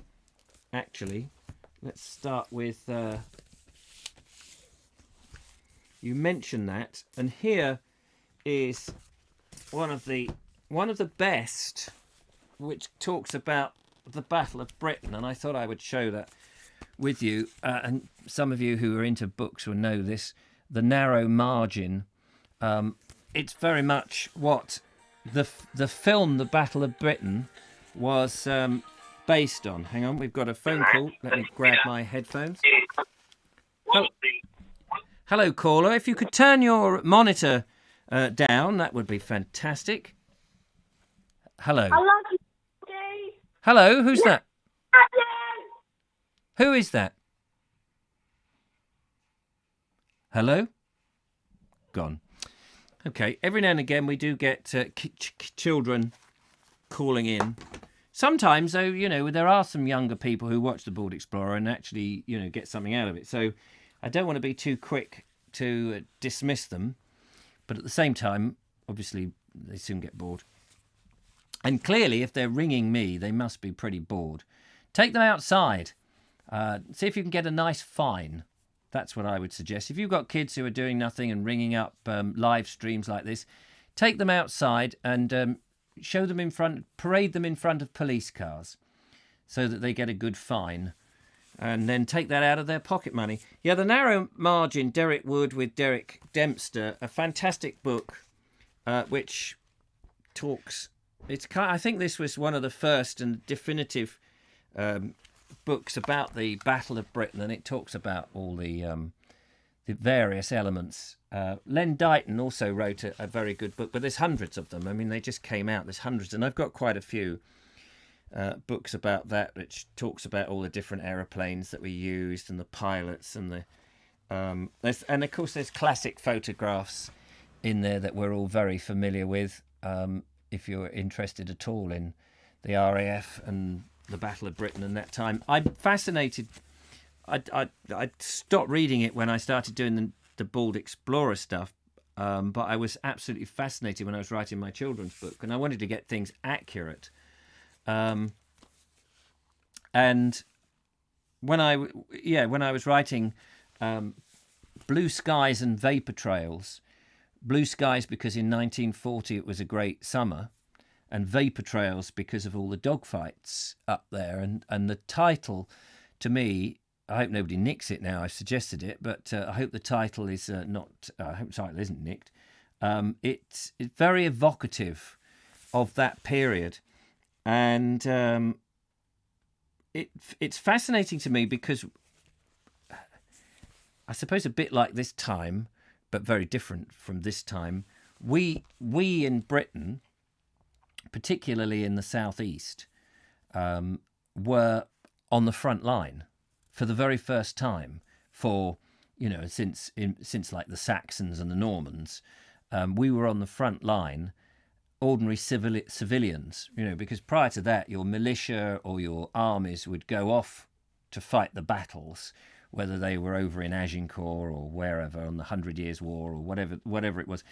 actually, let's start with. You mentioned that, and here is one of the best, which talks about the Battle of Britain, and I thought I would show that with you, and some of you who are into books will know this. The Narrow Margin. It's very much what the film The Battle of Britain was based on. Hang on, we've got a phone call. Let me grab my headphones. Hello, caller. If you could turn your monitor down, that would be fantastic. Hello. I love you, Daddy. Hello, who's that? Who is that? Hello? Gone. Okay, every now and again we do get children calling in. Sometimes, though, there are some younger people who watch The Bald Explorer and actually, get something out of it. So I don't want to be too quick to dismiss them. But at the same time, obviously, they soon get bored. And clearly, if they're ringing me, they must be pretty bored. Take them outside. See if you can get a nice fine. That's what I would suggest. If you've got kids who are doing nothing and ringing up live streams like this, take them outside and show them parade them in front of police cars so that they get a good fine, and then take that out of their pocket money. Yeah, The Narrow Margin, Derek Wood with Derek Dempster, a fantastic book which talks... I think this was one of the first and definitive books about the Battle of Britain, and it talks about all the various elements. Len Dighton also wrote a very good book, but there's hundreds of them. I mean, they just came out. There's hundreds, and I've got quite a few books about that, which talks about all the different aeroplanes that we used and the pilots and the and of course there's classic photographs in there that we're all very familiar with. If you're interested at all in the RAF and the Battle of Britain and that time, I'm fascinated. I stopped reading it when I started doing the Bald Explorer stuff, but I was absolutely fascinated when I was writing my children's book, and I wanted to get things accurate. And when I was writing Blue Skies and Vapor Trails, Blue Skies because in 1940 it was a great summer, and Vapor Trails because of all the dogfights up there, and the title, to me, I hope nobody nicks it now. I've suggested it, but I hope the title is not. I hope the title isn't nicked. It's very evocative of that period, and it's fascinating to me because I suppose a bit like this time, but very different from this time. We in Britain, particularly in the southeast, were on the front line for the very first time for, since like the Saxons and the Normans. We were on the front line, ordinary civilians, because prior to that, your militia or your armies would go off to fight the battles, whether they were over in Agincourt or wherever on the 100 Years' War or whatever it was.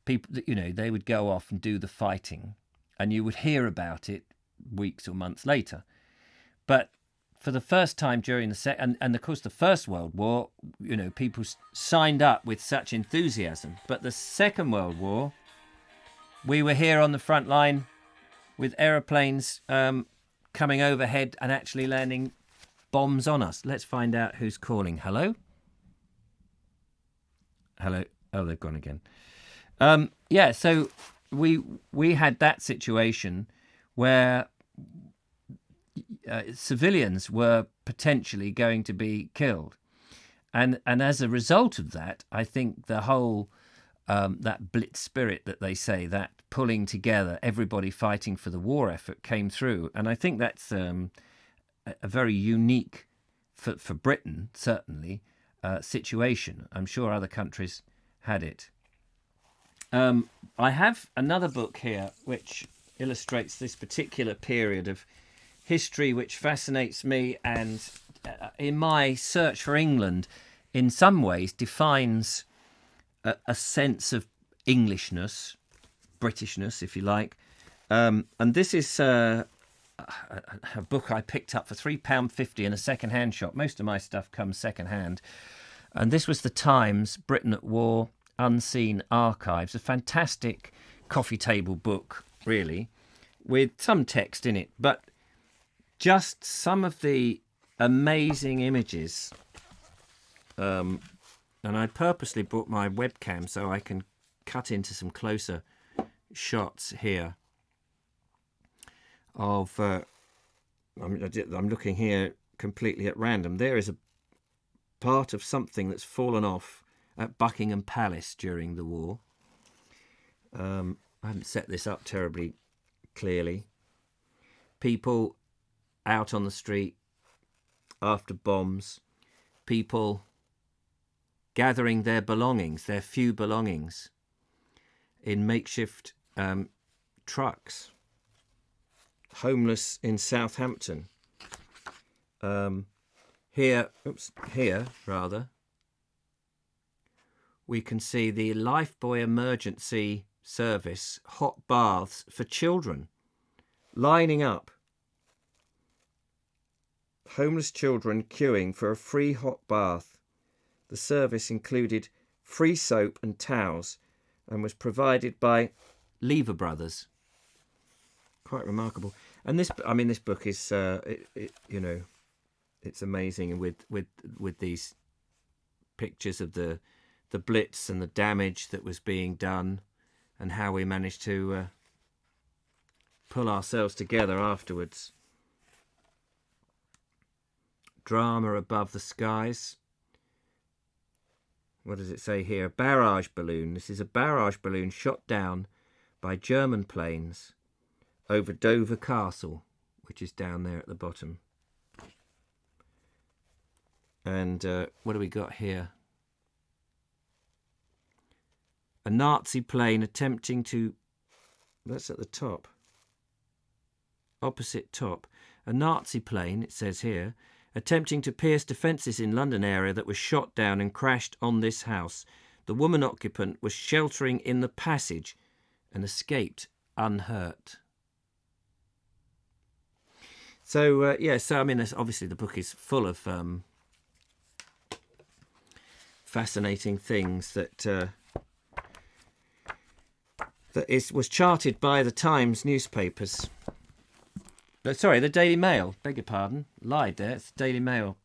People, they would go off and do the fighting, and you would hear about it weeks or months later. But for the first time during and of course the First World War, people signed up with such enthusiasm. But the Second World War, we were here on the front line with aeroplanes coming overhead and actually landing bombs on us. Let's find out who's calling. Hello? Hello? Oh, they've gone again. So we had that situation where civilians were potentially going to be killed. And as a result of that, I think the whole that blitz spirit that they say, that pulling together, everybody fighting for the war effort came through. And I think that's a very unique, for Britain, certainly, situation. I'm sure other countries had it. I have another book here which illustrates this particular period of history which fascinates me, and in my search for England, in some ways defines a sense of Englishness, Britishness, if you like. And this is a book I picked up for £3.50 in a second-hand shop. Most of my stuff comes second-hand. And this was The Times, Britain at War, Unseen Archives, a fantastic coffee table book, really, with some text in it, but just some of the amazing images. And I purposely brought my webcam so I can cut into some closer shots here of... I'm looking here completely at random. There is a part of something that's fallen off at Buckingham Palace during the war. I haven't set this up terribly clearly. People out on the street after bombs. People gathering their belongings, their few belongings, in makeshift trucks. Homeless in Southampton. Here, we can see the Lifebuoy Emergency Service hot baths for children lining up. Homeless children queuing for a free hot bath. The service included free soap and towels and was provided by Lever Brothers. Quite remarkable. And this book is, it's amazing with these pictures of the Blitz and the damage that was being done, and how we managed to pull ourselves together afterwards. Drama above the skies. What does it say here? Barrage balloon. This is a barrage balloon shot down by German planes over Dover Castle, which is down there at the bottom. And what do we got here? A Nazi plane attempting to... That's at the top. Opposite top. A Nazi plane, it says here, attempting to pierce defences in London area that was shot down and crashed on this house. The woman occupant was sheltering in the passage and escaped unhurt. So, obviously the book is full of fascinating things that was charted by the Times newspapers. Sorry, the Daily Mail. Beg your pardon. Lied there. It's Daily Mail.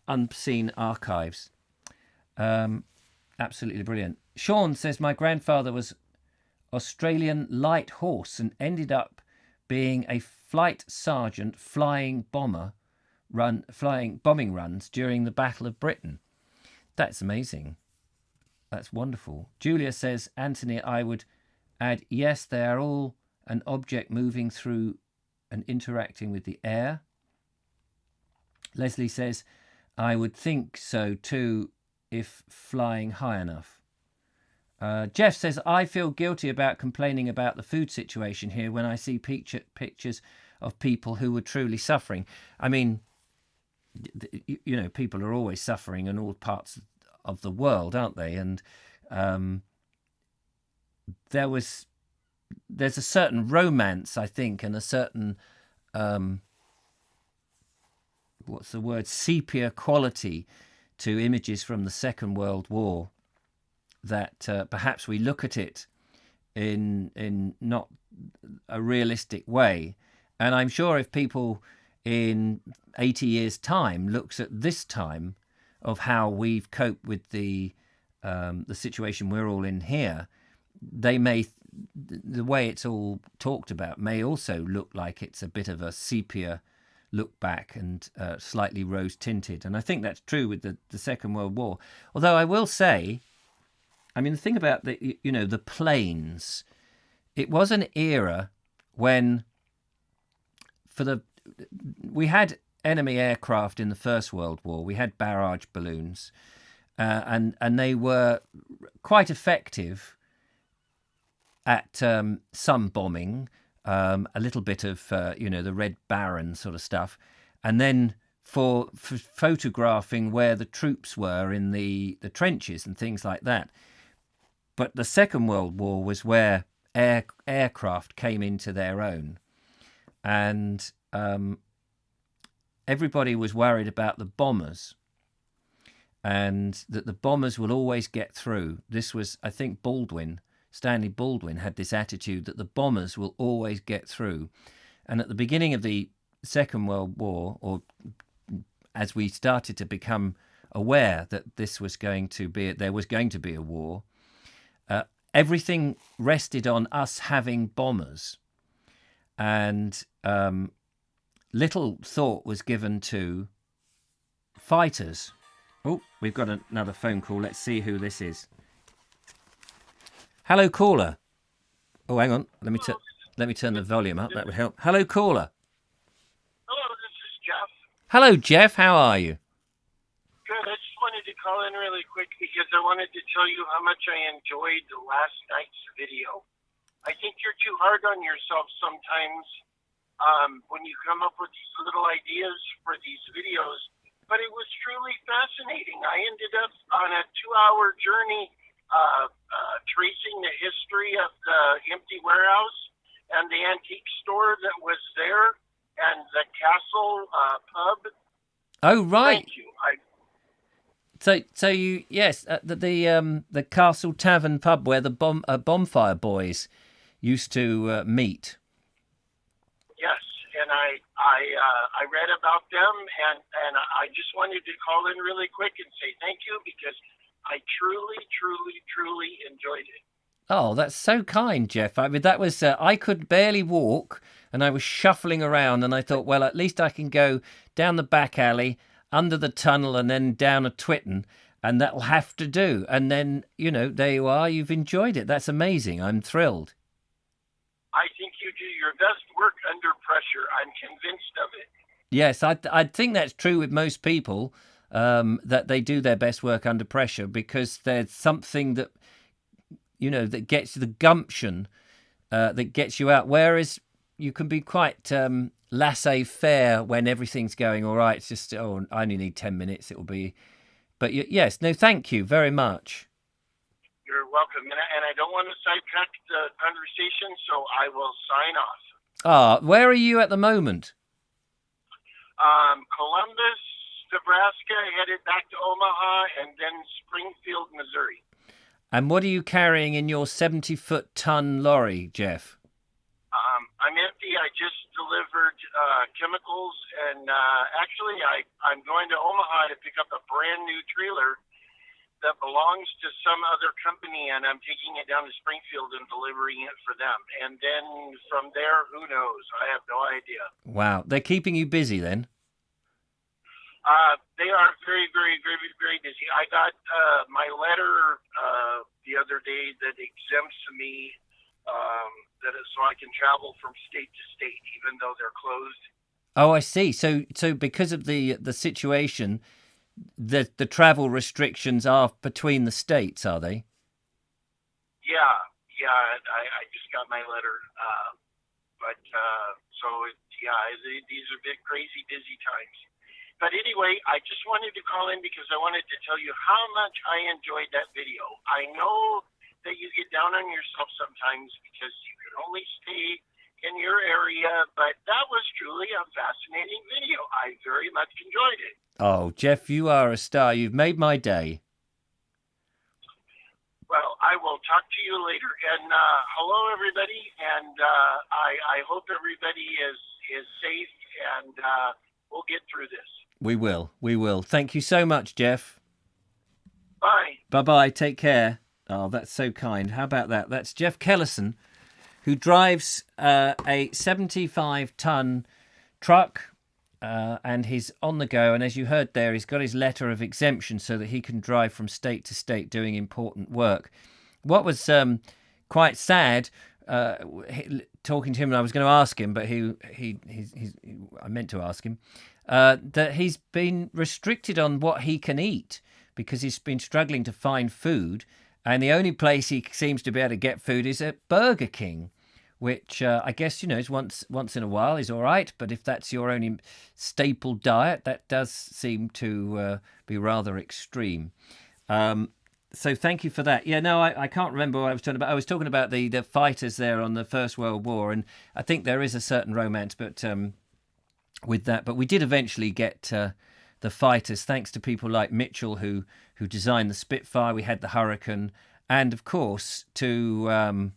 Unseen Archives. Absolutely brilliant. Sean says, my grandfather was Australian light horse and ended up being a flight sergeant flying bombing runs during the Battle of Britain. That's amazing. That's wonderful. Julia says, Anthony, I would add, yes, they are all an object moving through and interacting with the air. Leslie says, I would think so too if flying high enough. Jeff says, I feel guilty about complaining about the food situation here when I see pictures of people who were truly suffering. I mean, people are always suffering in all parts of the world, aren't they? And there's a certain romance, I think, and a certain sepia quality to images from the Second World War that perhaps we look at it in not a realistic way. And I'm sure if people in 80 years' time looks at this time of how we've coped with the situation we're all in here, they may, the way it's all talked about may also look like it's a bit of a sepia look back and slightly rose tinted. And I think that's true with the Second World War. Although I will say, I mean, the thing about the planes, it was an era when we had enemy aircraft in the First World War. We had barrage balloons, and they were quite effective at some bombing, a little bit of the Red Baron sort of stuff, and then for photographing where the troops were in the trenches and things like that. But the Second World War was where aircraft came into their own, and everybody was worried about the bombers, and that the bombers will always get through. This was, I think, Stanley Baldwin had this attitude that the bombers will always get through. And at the beginning of the Second World War, or as we started to become aware that there was going to be a war, everything rested on us having bombers, and little thought was given to fighters. Oh, we've got another phone call. Let's see who this is. Hello, caller. Oh, hang on. Let me turn the volume up. That would help. Hello, caller. Hello, this is Jeff. Hello, Jeff. How are you? Good. I just wanted to call in really quick because I wanted to tell you how much I enjoyed the last night's video. I think you're too hard on yourself sometimes when you come up with these little ideas for these videos, but it was truly fascinating. I ended up on a 2-hour journey tracing the history of the empty warehouse and the antique store that was there and the castle pub. Oh, right. Thank you. So you, yes, the Castle Tavern pub where the Bonfire Boys used to meet. Yes, and I read about them, and I just wanted to call in really quick and say thank you because I truly enjoyed it. Oh, that's so kind, Jeff. I mean, that was I could barely walk, and I was shuffling around, and I thought, well, at least I can go down the back alley, under the tunnel, and then down a twitten, and that'll have to do. And then, there you are. You've enjoyed it. That's amazing. I'm thrilled. I think you do your best work under pressure. I'm convinced of it. Yes, I think that's true with most people, that they do their best work under pressure because there's something that, that gets the gumption, that gets you out. Whereas you can be quite laissez-faire when everything's going all right. It's just, I only need 10 minutes. It will be. But yes, no, thank you very much. You're welcome. And I don't want to sidetrack the conversation, so I will sign off. Where are you at the moment? Columbus, Nebraska, headed back to Omaha, and then Springfield, Missouri. And what are you carrying in your 70-ton lorry, Jeff? I'm empty. I just delivered chemicals, and actually I'm going to Omaha to pick up a brand new trailer that belongs to some other company, and I'm taking it down to Springfield and delivering it for them. And then from there, who knows? I have no idea. Wow. They're keeping you busy then? They are very, very, very, very busy. I got my letter the other day that exempts me so I can travel from state to state, even though they're closed. Oh, I see. So because of the situation, the travel restrictions are between the states, are they? Yeah. I just got my letter, these are big, crazy, busy times. But anyway, I just wanted to call in because I wanted to tell you how much I enjoyed that video. I know that you get down on yourself sometimes because you can only stay in your area, but that was truly a fascinating video. I very much enjoyed it. Oh, Jeff, you are a star. You've made my day. Well, I will talk to you later. And hello, everybody. And I hope everybody is safe, and we'll get through this. We will. Thank you so much, Jeff. Bye. Bye-bye. Take care. Oh, that's so kind. How about that? That's Jeff Kellison, who drives a 75-ton truck and he's on the go. And as you heard there, he's got his letter of exemption so that he can drive from state to state doing important work. What was quite sad, talking to him, and I was going to ask him, but I meant to ask him, that he's been restricted on what he can eat because he's been struggling to find food, and the only place he seems to be able to get food is at Burger King, which I guess, is once in a while is all right, but if that's your only staple diet, that does seem to be rather extreme. So thank you for that. Yeah, no, I can't remember what I was talking about. I was talking about the fighters there on the First World War, and I think there is a certain romance, but with that. But we did eventually get the fighters, thanks to people like Mitchell, who designed the Spitfire. We had the Hurricane, and of course to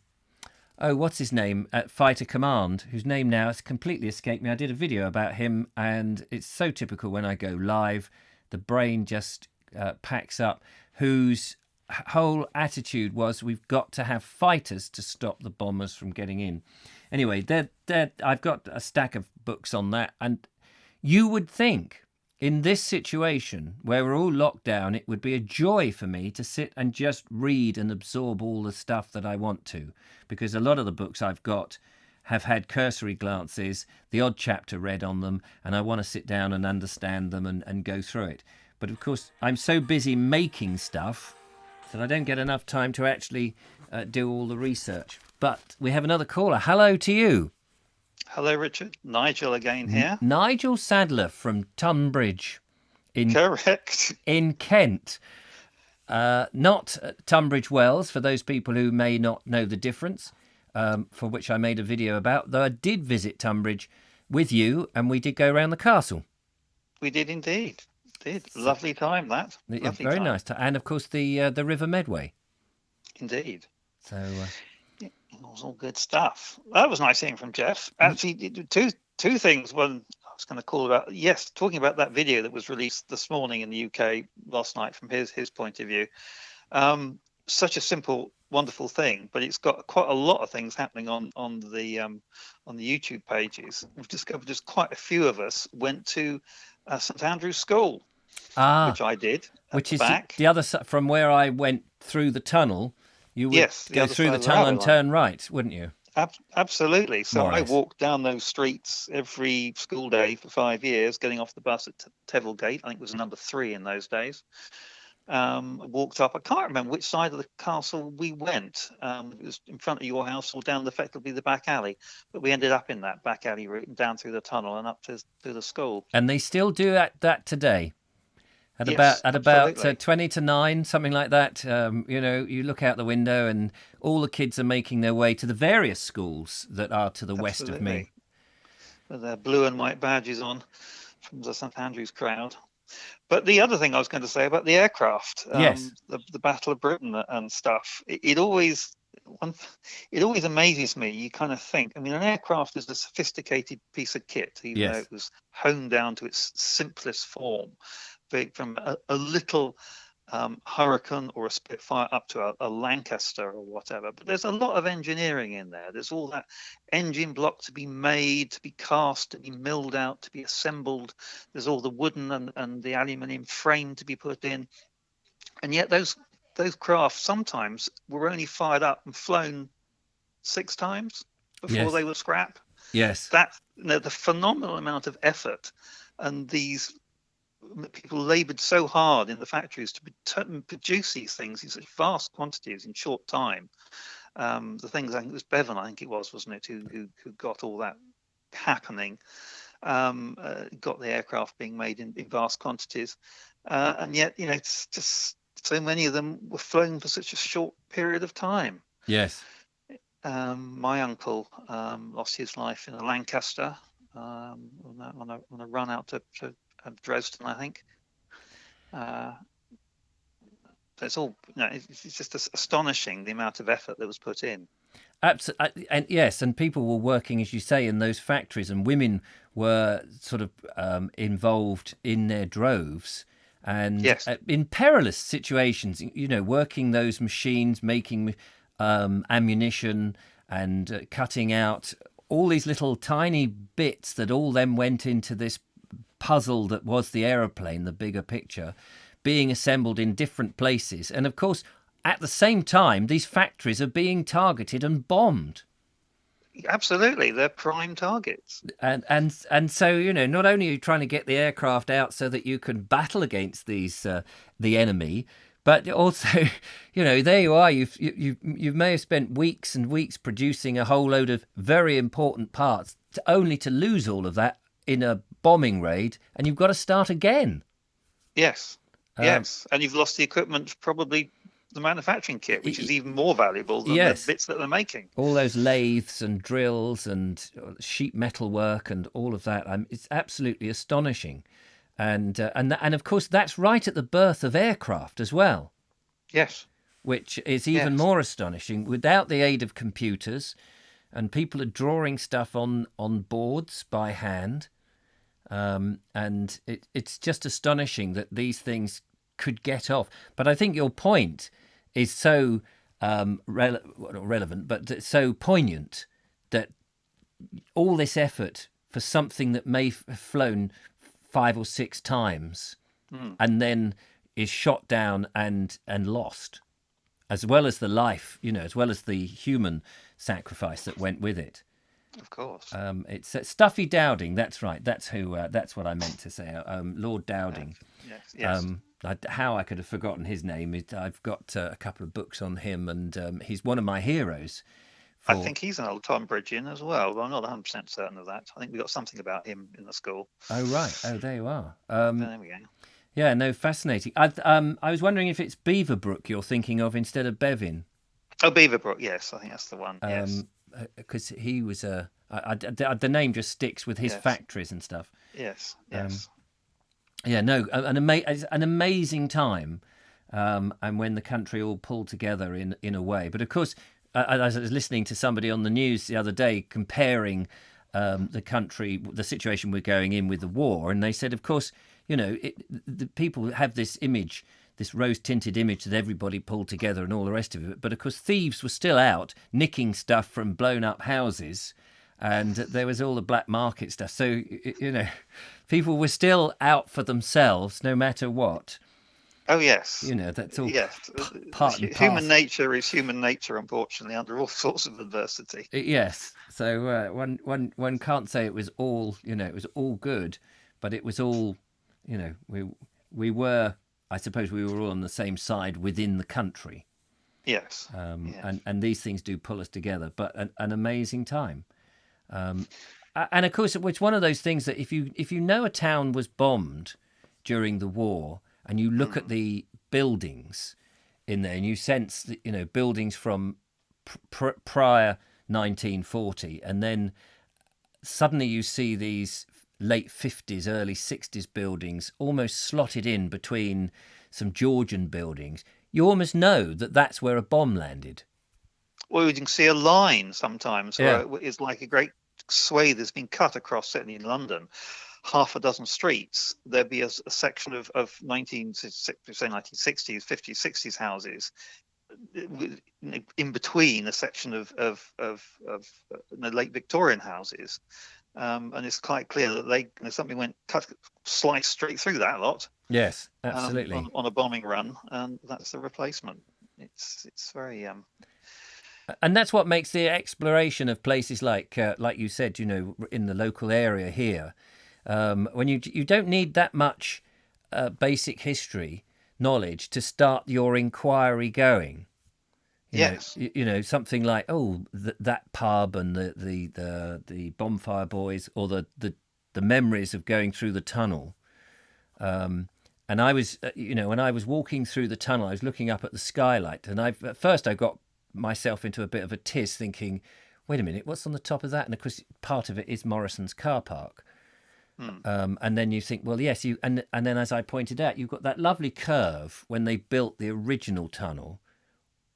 what's his name at Fighter Command, whose name now has completely escaped me. I did a video about him, and it's so typical when I go live, the brain just packs up. Whose whole attitude was, we've got to have fighters to stop the bombers from getting in. Anyway, I've got a stack of books on that, and you would think in this situation where we're all locked down, it would be a joy for me to sit and just read and absorb all the stuff that I want to, because a lot of the books I've got have had cursory glances, the odd chapter read on them, and I want to sit down and understand them and go through it. But of course, I'm so busy making stuff that I don't get enough time to actually do all the research. But we have another caller. Hello to you. Hello, Richard. Nigel again here. Nigel Sadler from Tunbridge Correct. in Kent. Not Tunbridge Wells, for those people who may not know the difference, for which I made a video about, though I did visit Tunbridge with you, and we did go around the castle. We did indeed. Lovely time, that. Very nice. And, of course, the River Medway. Indeed. So... it was all good stuff. That was nice hearing from Jeff. Actually, two things. One, I was going to call about, talking about that video that was released this morning in the UK last night from his point of view. Such a simple, wonderful thing, but it's got quite a lot of things happening on the YouTube pages. We've discovered just quite a few of us went to St Andrew's School, which I did. Which is back. the other side from where I went through the tunnel. You would go through the tunnel and turn right, wouldn't you? Absolutely. So I walked down those streets every school day for 5 years, getting off the bus at Teville Gate. I think it was number 3 in those days. Walked up. I can't remember which side of the castle we went. It was in front of your house or down effectively the back alley. But we ended up in that back alley route and down through the tunnel and up to the school. And they still do that today. At about 20 to 9, something like that. You look out the window and all the kids are making their way to the various schools that are to the west of me. With their blue and white badges on from the St Andrews crowd. But the other thing I was going to say about the aircraft, the Battle of Britain and stuff, it always amazes me. You kind of think, an aircraft is a sophisticated piece of kit, even though it was honed down to its simplest form. From a little Hurricane or a Spitfire up to a Lancaster or whatever. But there's a lot of engineering in there. There's all that engine block to be made, to be cast, to be milled out, to be assembled. There's all the wooden and the aluminium frame to be put in. And yet those craft sometimes were only fired up and flown 6 times before they were scrapped. Yes. The phenomenal amount of effort, and these people laboured so hard in the factories to produce these things in such vast quantities in short time. The things, I think it was Bevan, wasn't it, who got all that happening, got the aircraft being made in vast quantities, and yet it's just so many of them were flown for such a short period of time. Yes. My uncle lost his life in a Lancaster on a run out to Dresden, I think. It's all, it's just astonishing the amount of effort that was put in. Absolutely, and yes, and people were working, as you say, in those factories, and women were sort of involved in their droves, and in perilous situations, working those machines, making ammunition and cutting out all these little tiny bits that all then went into this puzzle that was the aeroplane, the bigger picture, being assembled in different places. And of course, at the same time, these factories are being targeted and bombed. Absolutely, they're prime targets. And so, not only are you trying to get the aircraft out so that you can battle against the enemy, but also, there you are. You may have spent weeks and weeks producing a whole load of very important parts, only to lose all of that in a bombing raid, and you've got to start again. Yes, yes, and you've lost the equipment, probably the manufacturing kit, which is even more valuable than the bits that they're making. All those lathes and drills and sheet metal work and all of that. It's absolutely astonishing. And of course, that's right at the birth of aircraft as well. Yes. Which is even more astonishing. Without the aid of computers, and people are drawing stuff on boards by hand. And it's just astonishing that these things could get off. But I think your point is so relevant, but so poignant, that all this effort for something that may have flown 5 or 6 times and then is shot down and lost, as well as the life, as well as the human sacrifice that went with it. Of course. It's Stuffy Dowding. That's right. That's who. That's what I meant to say. Lord Dowding. Yes. How I could have forgotten his name. I've got a couple of books on him, and he's one of my heroes. I think he's an old Tonbridgian as well, but I'm not 100% certain of that. I think we got something about him in the school. Oh, right. Oh, there you are. There we go. Yeah, no, fascinating. I was wondering if it's Beaverbrook you're thinking of instead of Bevan. Oh, Beaverbrook, yes. I think that's the one, yes. Because he was the name just sticks with his factories and stuff. Yes. An amazing time, and when the country all pulled together in a way. But of course, I was listening to somebody on the news the other day comparing the country, the situation we're going in with the war, and they said, of course, the people have this image, this rose-tinted image that everybody pulled together and all the rest of it. But of course, thieves were still out nicking stuff from blown-up houses, and there was all the black market stuff. So, people were still out for themselves, no matter what. Oh, yes. That's all part and parcel. Human nature is human nature, unfortunately, under all sorts of adversity. Yes. So one can't say it was all, it was all good, but it was all, we were, I suppose we were all on the same side within the country. Yes. And these things do pull us together, but an amazing time. And of course, it's one of those things that if you know a town was bombed during the war, and you look at the buildings in there, and you sense that, buildings from prior 1940, and then suddenly you see these late 50s, early 60s buildings almost slotted in between some Georgian buildings. You almost know that that's where a bomb landed. Well, you can see a line sometimes where it's like a great swathe has been cut across, certainly in London, half a dozen streets. There'd be a section of 1960s, 50s, 60s houses in between a section of the late Victorian houses. And it's quite clear that something sliced straight through that lot. Yes, absolutely. On a bombing run, and that's the replacement. It's very And that's what makes the exploration of places like you said, in the local area here, when you don't need that much basic history knowledge to start your inquiry going. Yes. Something like that pub and the bonfire boys, or the memories of going through the tunnel. And I was when I was walking through the tunnel, I was looking up at the skylight, and at first I got myself into a bit of a tiz, thinking, wait a minute, what's on the top of that? And of course, part of it is Morrison's car park. And then you think, well, yes, and then as I pointed out, you've got that lovely curve when they built the original tunnel.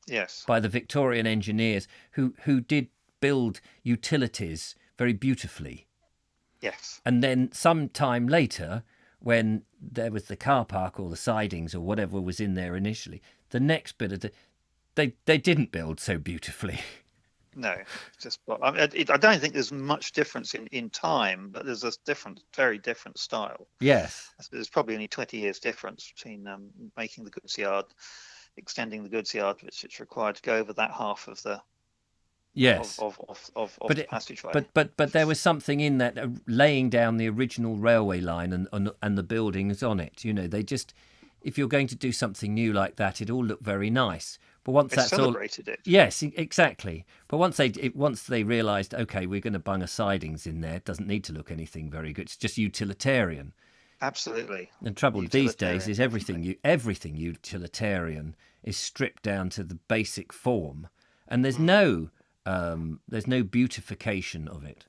Yes. By the Victorian engineers who did build utilities very beautifully. Yes. And then some time later, when there was the car park or the sidings or whatever was in there initially, the next bit of they didn't build so beautifully. No, just I don't think there's much difference in time, but there's a very different style. Yes. There's probably only 20 years difference between making the goods yard, extending the goods yard, which it's required to go over that half of the of the passageway. But there was something in that laying down the original railway line and the buildings on it. They just, if you're going to do something new like that, it all looked very nice. But once that's celebrated it. Yes, exactly. But once they realised, okay, we're going to bung a sidings in there, it doesn't need to look anything very good. It's just utilitarian. Absolutely. And trouble these days is everything utilitarian is stripped down to the basic form, and there's no beautification of it.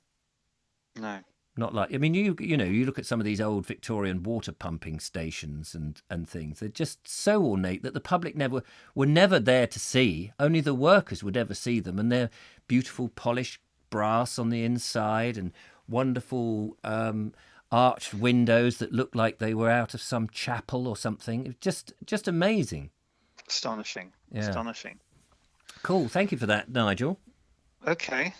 No. Not like, I mean, you look at some of these old Victorian water pumping stations and things. They're just so ornate that the public were never there to see. Only the workers would ever see them, and they're beautiful polished brass on the inside and wonderful arched windows that look like they were out of some chapel or something. Just amazing. Astonishing. Yeah. Astonishing. Cool. Thank you for that, Nigel. Okay.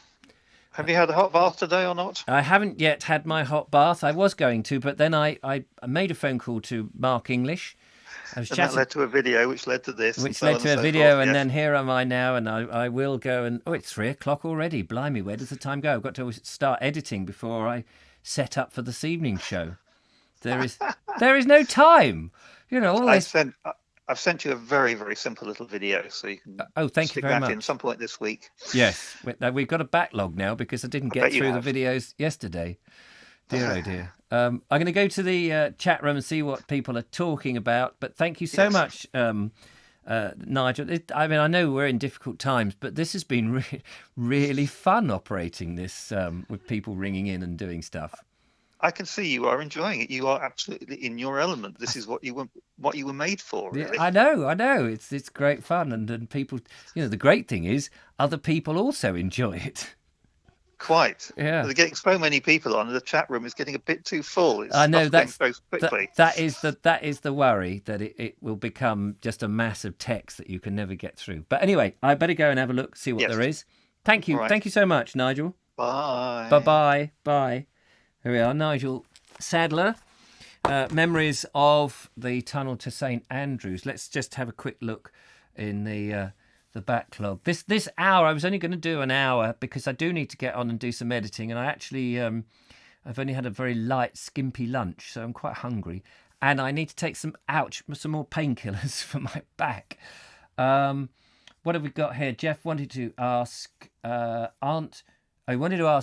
Have you had a hot bath today or not? I haven't yet had my hot bath. I was going to, but then I made a phone call to Mark English. That led to a video, which led to this. Which led to a video, and then here am I now, and I will go and... Oh, it's 3:00 already. Blimey, where does the time go? I've got to start editing before I set up for this evening's show. There is no time. All this... I've sent you a very, very simple little video, so you can thank you very much. In some point this week. Yes, we've got a backlog now because I didn't get through the videos yesterday. Dear, oh dear. I'm going to go to the chat room and see what people are talking about, but thank you so much, Nigel. I know we're in difficult times, but this has been really fun operating this with people ringing in and doing stuff. I can see you are enjoying it. You are absolutely in your element. This is what you were made for, really. Yeah, I know. It's great fun, and people. The great thing is other people also enjoy it. Quite. Yeah. They're getting so many people on, and the chat room is getting a bit too full. I know that's so quickly. That is the worry, that it will become just a mass of text that you can never get through. But anyway, I better go and have a look, see what there is. Thank you. Right. Thank you so much, Nigel. Bye. Bye. Here we are, Nigel Sadler. Memories of the tunnel to St Andrews. Let's just have a quick look in the backlog. This hour, I was only going to do an hour because I do need to get on and do some editing, and I actually I've only had a very light, skimpy lunch, so I'm quite hungry, and I need to take some more painkillers for my back. What have we got here? Jeff wanted to ask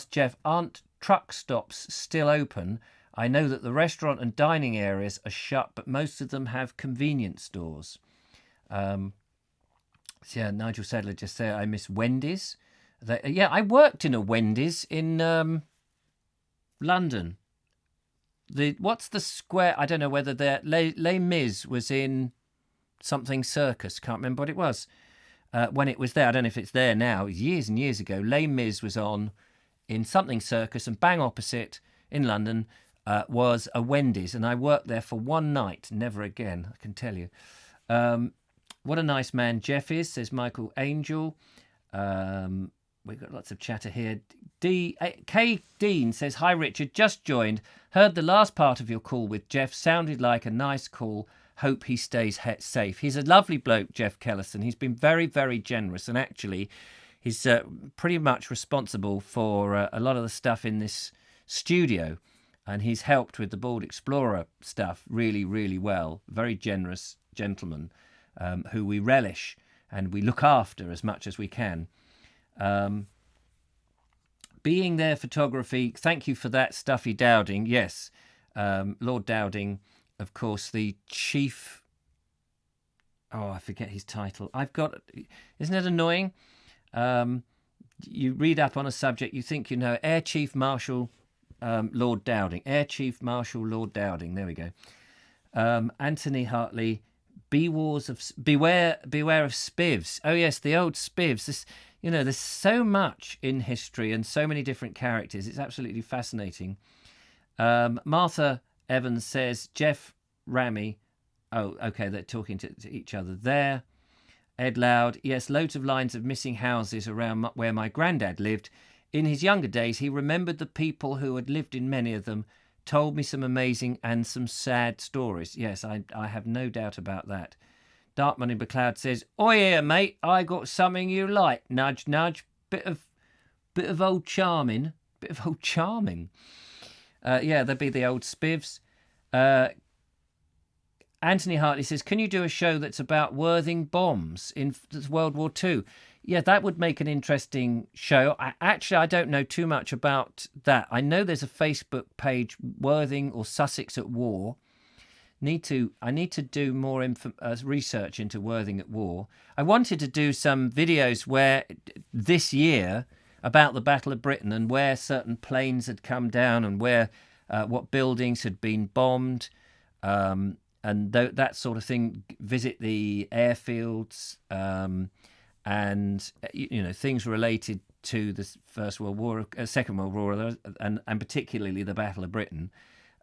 Jeff, aren't truck stops still open? I know that the restaurant and dining areas are shut, but most of them have convenience stores. Nigel Sadler just said, I miss Wendy's. I worked in a Wendy's in London. What's the square? I don't know whether Les Mis was in something circus. Can't remember what it was when it was there. I don't know if it's there now. Years and years ago, Les Mis was on in something circus, and bang opposite in London was a Wendy's, and I worked there for one night, never again, I can tell you. What a nice man Jeff is, says Michael Angel. We've got lots of chatter here. K. Dean says, hi Richard, just joined. Heard the last part of your call with Jeff. Sounded like a nice call. Hope he stays safe. He's a lovely bloke, Jeff Kellison. He's been very, very generous, and actually he's pretty much responsible for a lot of the stuff in this studio, and he's helped with the Bald Explorer stuff really, really well. Very generous gentleman who we relish and we look after as much as we can. Being there photography, thank you for that, Stuffy Dowding. Yes, Lord Dowding, of course, the chief... Oh, I forget his title. Isn't it annoying? You read up on a subject, you think you know. Air Chief Marshal Lord Dowding. Air Chief Marshal Lord Dowding. There we go. Anthony Hartley. Beware of spivs. Oh yes, the old spivs. There's so much in history and so many different characters. It's absolutely fascinating. Martha Evans says Jeff Ramy. Oh, okay, they're talking to each other there. Ed Loud, yes, loads of lines of missing houses around where my granddad lived. In his younger days, he remembered the people who had lived in many of them, told me some amazing and some sad stories. Yes, I have no doubt about that. Dark Money McLeod says, "Oi here, mate, I got something you like. Nudge, nudge. Bit of old charming. Bit of old charming." Yeah, there'd be the old spivs. Anthony Hartley says, "Can you do a show that's about Worthing bombs in World War II?" Yeah, that would make an interesting show. I don't know too much about that. I know there's a Facebook page, Worthing or Sussex at War. I need to do more research into Worthing at War. I wanted to do some videos where this year about the Battle of Britain and where certain planes had come down and where what buildings had been bombed. And that sort of thing, visit the airfields and things related to the First World War, Second World War, and particularly the Battle of Britain.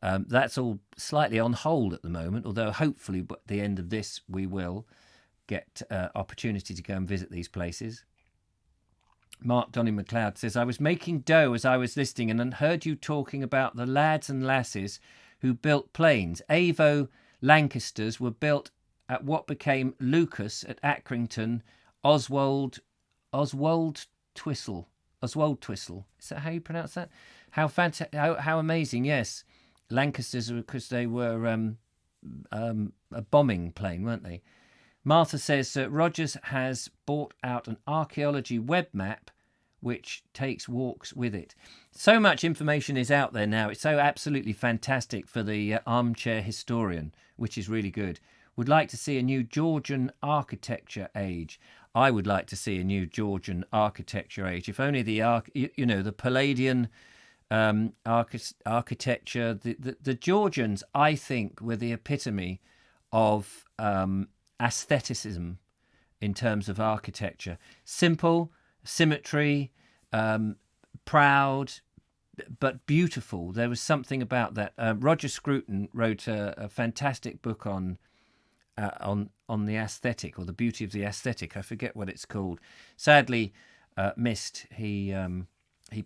That's all slightly on hold at the moment, although hopefully at the end of this we will get opportunity to go and visit these places. Mark Donny McLeod says, "I was making dough as I was listening and heard you talking about the lads and lasses who built planes. Avo Lancasters were built at what became Lucas at Accrington. Oswald Twistle. Is that how you pronounce that? How fantastic! How amazing! Yes, Lancasters, because they were a bombing plane, weren't they?" Martha says Rogers has bought out an archaeology web map which takes walks with it. So much information is out there now. It's so absolutely fantastic for the armchair historian, which is really good. Would like to see a new Georgian architecture age. I would like to see a new Georgian architecture age. If only the Palladian architecture. The Georgians, I think, were the epitome of aestheticism in terms of architecture. Simple, symmetry, proud, but beautiful. There was something about that. Roger Scruton wrote a fantastic book on the aesthetic, or the beauty of the aesthetic. I forget what it's called. Sadly, missed. He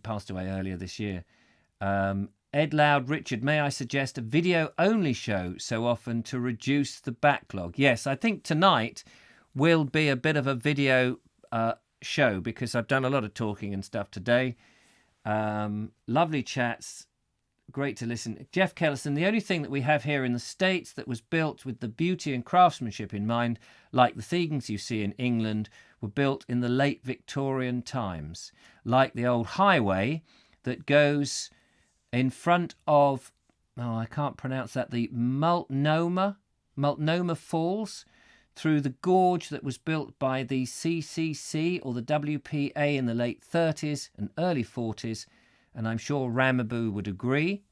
passed away earlier this year. Ed Loud, Richard, may I suggest a video-only show so often to reduce the backlog? Yes, I think tonight will be a bit of a video show because I've done a lot of talking and stuff today. Lovely chats. Great to listen. Jeff Kellison, the only thing that we have here in the States that was built with the beauty and craftsmanship in mind, like the things you see in England, were built in the late Victorian times, like the old highway that goes in front of, I can't pronounce that, the Multnomah Falls, through the gorge that was built by the CCC or the WPA in the late 30s and early 40s, and I'm sure Ramaboo would agree.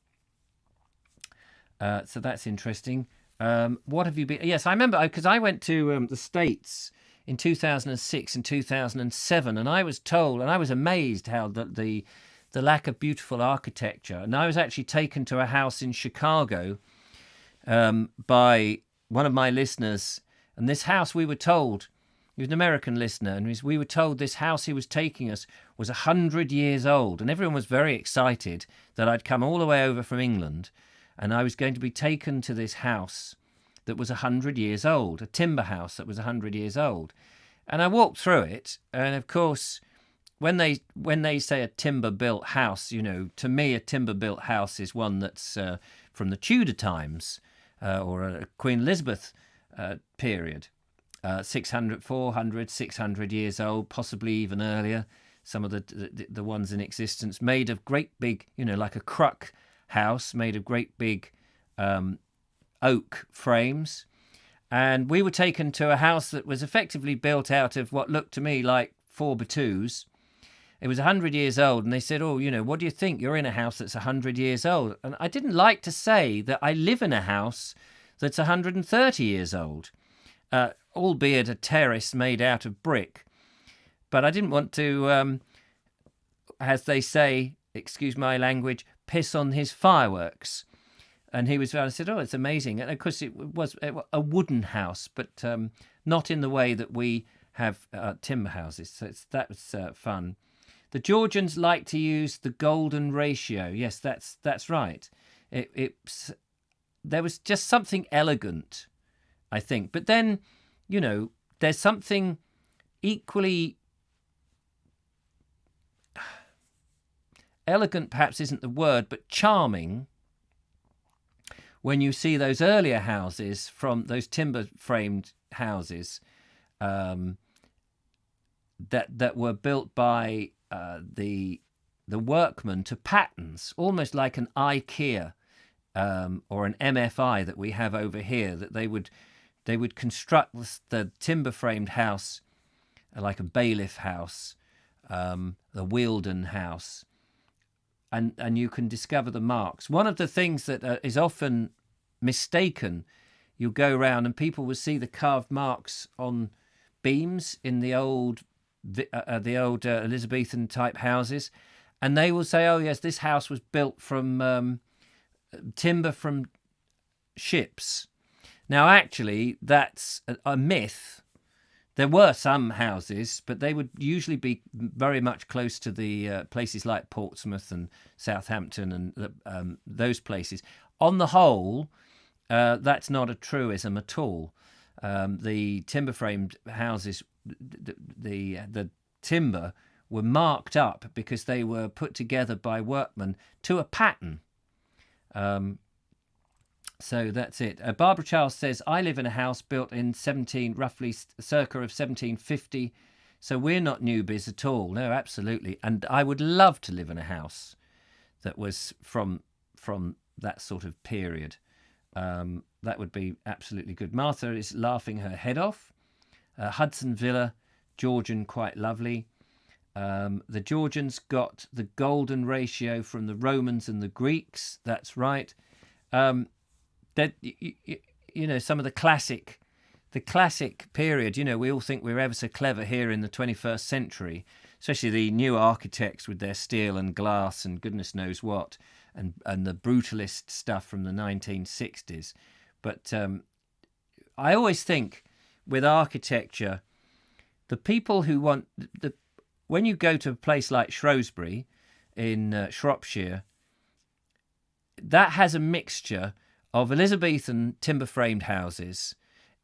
So that's interesting. What have you been? Yes, I remember, because I went to the States in 2006 and 2007, and I was told, and I was amazed how the lack of beautiful architecture. And I was actually taken to a house in Chicago by one of my listeners. And this house, we were told, he was an American listener, and we were told this house he was taking us was 100 years old. And everyone was very excited that I'd come all the way over from England, and I was going to be taken to this house that was 100 years old, a timber house that was 100 years old. And I walked through it, and of course, when they say a timber-built house, to me a timber-built house is one that's from the Tudor times or a Queen Elizabeth period, 400, 600 years old, possibly even earlier. Some of the ones in existence, made of great big, like a Cruck house, made of great big oak frames. And we were taken to a house that was effectively built out of what looked to me like 4x2s. It was 100 years old, and they said, what do you think? You're in a house that's 100 years old. And I didn't like to say that I live in a house that's 130 years old, albeit a terrace made out of brick. But I didn't want to, as they say, excuse my language, piss on his fireworks. And I said, it's amazing. And of course, it was a wooden house, but not in the way that we have timber houses. So that was fun. The Georgians like to use the golden ratio. Yes, that's right. There was just something elegant, I think. But then, there's something equally elegant, perhaps isn't the word, but charming, when you see those earlier houses, from those timber-framed houses that were built by the workmen to patterns, almost like an IKEA or an MFI that we have over here. That they would construct the timber-framed house like a bailiff house, the Wealden house. And you can discover the marks. One of the things that is often mistaken, you'll go around and people will see the carved marks on beams in the old Elizabethan type houses, and they will say, "Oh yes, this house was built from timber from ships." Now, actually, that's a myth. There were some houses, but they would usually be very much close to the places like Portsmouth and Southampton and those places. On the whole, that's not a truism at all. The timber-framed houses, the timber were marked up because they were put together by workmen to a pattern. So that's it. Barbara Charles says, I live in a house built in roughly circa of 1750. So we're not newbies at all. No, absolutely. And I would love to live in a house that was from that sort of period. That would be absolutely good. Martha is laughing her head off. Hudson Villa, Georgian, quite lovely. The Georgians got the golden ratio from the Romans and the Greeks. That's right. That some of the classic period. We all think we're ever so clever here in the 21st century, especially the new architects with their steel and glass and goodness knows what, and the brutalist stuff from the 1960s. But I always think with architecture, the people who want when you go to a place like Shrewsbury in Shropshire, that has a mixture of Elizabethan timber-framed houses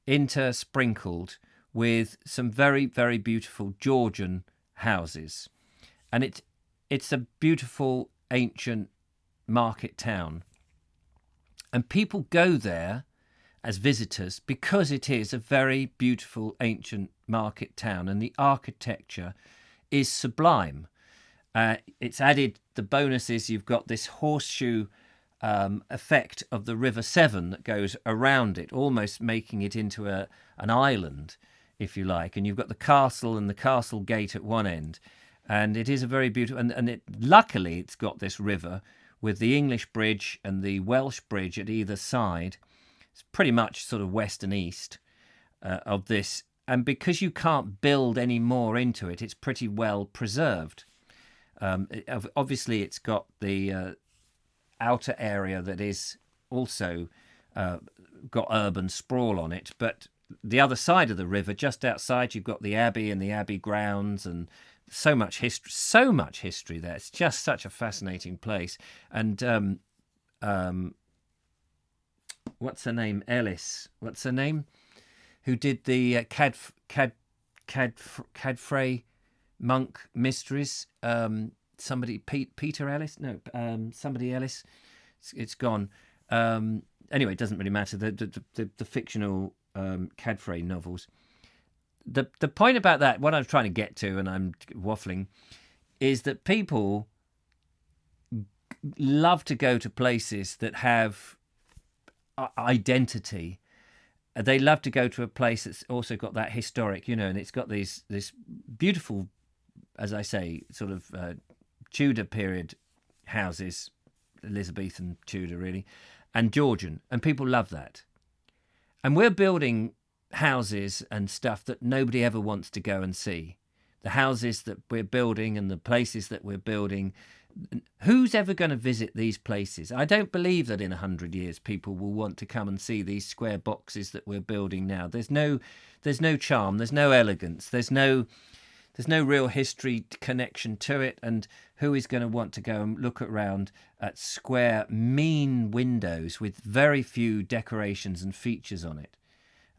intersprinkled with some very, very beautiful Georgian houses. And it's a beautiful ancient market town. And people go there as visitors because it is a very beautiful ancient market town, and the architecture is sublime. It's added, the bonus is you've got this horseshoe effect of the River Severn that goes around it, almost making it into an island, if you like. And you've got the castle and the castle gate at one end, and it is a very beautiful. And luckily, it's got this river with the English bridge and the Welsh bridge at either side. It's pretty much sort of west and east of this, and because you can't build any more into it, it's pretty well preserved. Obviously, it's got the outer area that is also got urban sprawl on it, but the other side of the river, just outside, you've got the abbey and the abbey grounds, and so much history there. It's just such a fascinating place. And what's her name? Ellis. What's her name? Who did the Cadfray Monk Mysteries? Somebody, Peter Ellis? No, somebody Ellis. It's gone. Anyway, it doesn't really matter. The fictional Cadfray novels. The point about that, what I'm trying to get to, and I'm waffling, is that people love to go to places that have identity. They love to go to a place that's also got that historic, and it's got this beautiful, as I say, sort of Tudor period houses, Elizabethan Tudor really, and Georgian, and people love that. And we're building houses and stuff that nobody ever wants to go and see. The houses that we're building and the places that we're building, Who's ever going to visit these places? I don't believe that in 100 years people will want to come and see these square boxes that we're building now. There's no charm, there's no elegance, there's no real history connection to it. And who is going to want to go and look around at square, mean windows with very few decorations and features on it?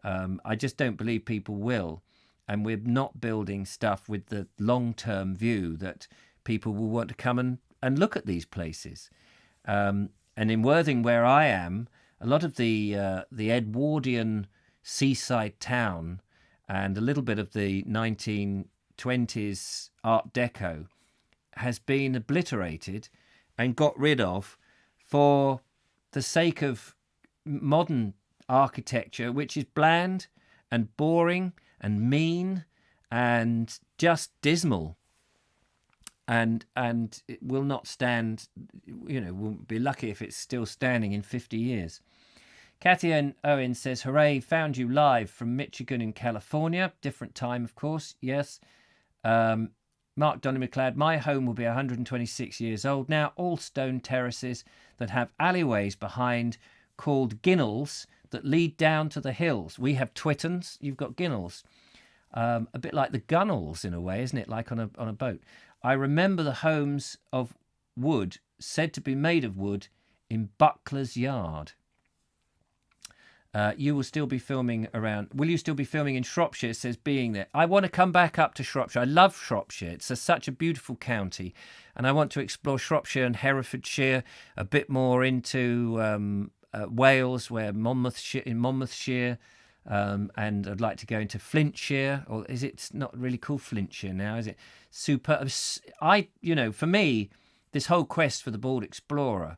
I just don't believe people will. And we're not building stuff with the long-term view that people will want to come and look at these places. And in Worthing, where I am, a lot of the Edwardian seaside town and a little bit of the 1920s Art Deco has been obliterated and got rid of for the sake of modern architecture, which is bland and boring and mean and just dismal. And it will not stand, we'll be lucky if it's still standing in 50 years. Kathy Owen says, hooray, found you live from Michigan in California. Different time, of course, yes. Mark Donny McLeod, my home will be 126 years old now. All stone terraces that have alleyways behind called ginnels that lead down to the hills. We have twittons, you've got ginnels. A bit like the gunnels in a way, isn't it? Like on a boat. I remember the homes of wood, said to be made of wood, in Buckler's Yard. You will still be filming around. Will you still be filming in Shropshire? It says being there. I want to come back up to Shropshire. I love Shropshire. It's such a beautiful county. And I want to explore Shropshire and Herefordshire, a bit more into Wales, where Monmouthshire. And I'd like to go into Flintshire, or is it not really called Flintshire now? Is it super? For me, this whole quest for the Bald Explorer,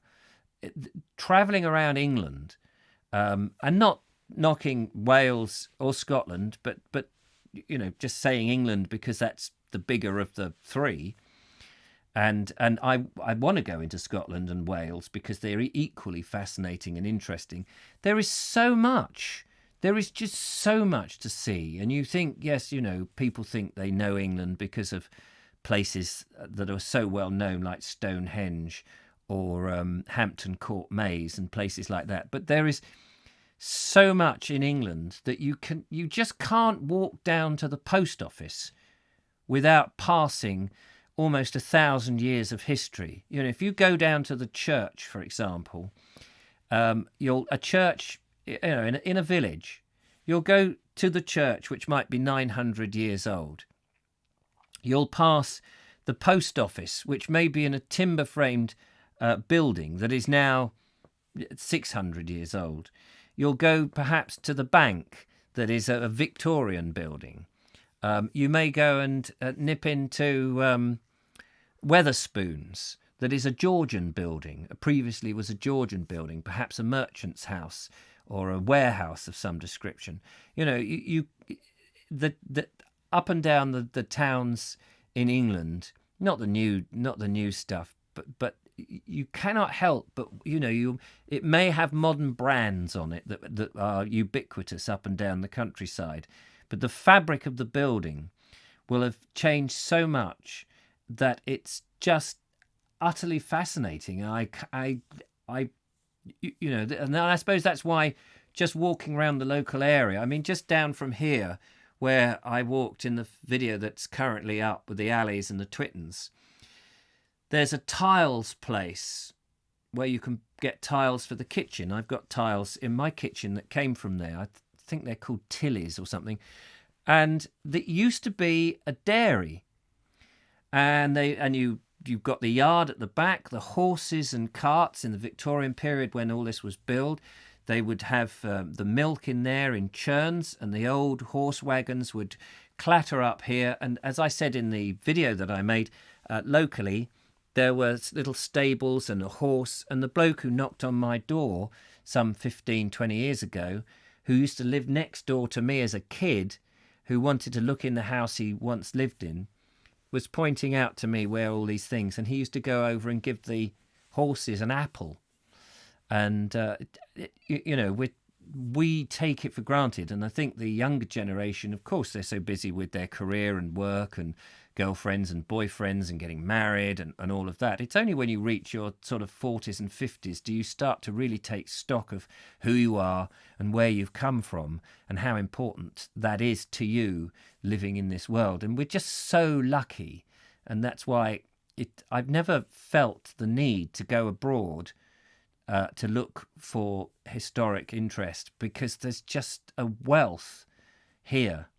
travelling around England, and not knocking Wales or Scotland, but just saying England because that's the bigger of the three. And I want to go into Scotland and Wales because they're equally fascinating and interesting. There is so much. There is just so much to see. And you think, yes, people think they know England because of places that are so well known, like Stonehenge or Hampton Court Maze and places like that. But there is so much in England that you just can't walk down to the post office without passing almost 1,000 years of history. If you go down to the church, for example, in a village, you'll go to the church, which might be 900 years old. You'll pass the post office, which may be in a timber-framed building that is now 600 years old. You'll go perhaps to the bank that is a Victorian building. You may go and nip into Wetherspoons, that is a Georgian building. Previously was a Georgian building, perhaps a merchant's house or a warehouse of some description. The up and down the towns in England, not the new stuff, but you cannot help but it may have modern brands on it that are ubiquitous up and down the countryside, but the fabric of the building will have changed so much that it's just utterly fascinating. And I suppose that's why just walking around the local area, I mean, just down from here where I walked in the video that's currently up with the alleys and the twittons, there's a tiles place where you can get tiles for the kitchen. I've got tiles in my kitchen that came from there. I think they're called Tilly's or something. And there used to be a dairy. And you've got the yard at the back, the horses and carts in the Victorian period when all this was built. They would have the milk in there in churns, and the old horse wagons would clatter up here. And as I said in the video that I made locally, there were little stables and a horse. And the bloke who knocked on my door some 15, 20 years ago, who used to live next door to me as a kid, who wanted to look in the house he once lived in, was pointing out to me where all these things, and he used to go over and give the horses an apple. And we take it for granted, and I think the younger generation, of course, they're so busy with their career and work and girlfriends and boyfriends and getting married and all of that. It's only when you reach your sort of 40s and 50s do you start to really take stock of who you are and where you've come from and how important that is to you living in this world. And we're just so lucky. And that's why I've never felt the need to go abroad to look for historic interest, because there's just a wealth here.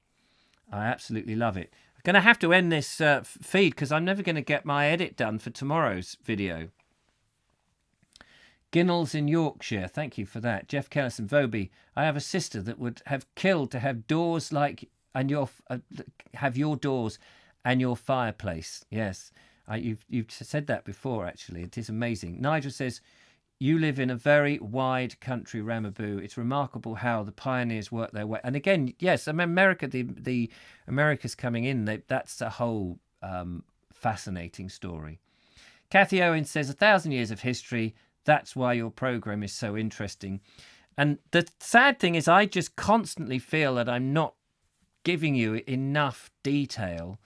I absolutely love it. I'm going to have to end this feed because I'm never going to get my edit done for tomorrow's video. Ginnells in Yorkshire, thank you for that. Jeff Kellison, Voby, I have a sister that would have killed to have doors like, and have your doors and your fireplace. Yes, you've said that before, actually. It is amazing. Nigel says, you live in a very wide country, Ramaboo. It's remarkable how the pioneers worked their way. And again, yes, I mean, America, the America's coming in. That's a whole fascinating story. Kathy Owen says, 1,000 years of history. That's why your program is so interesting. And the sad thing is I just constantly feel that I'm not giving you enough detail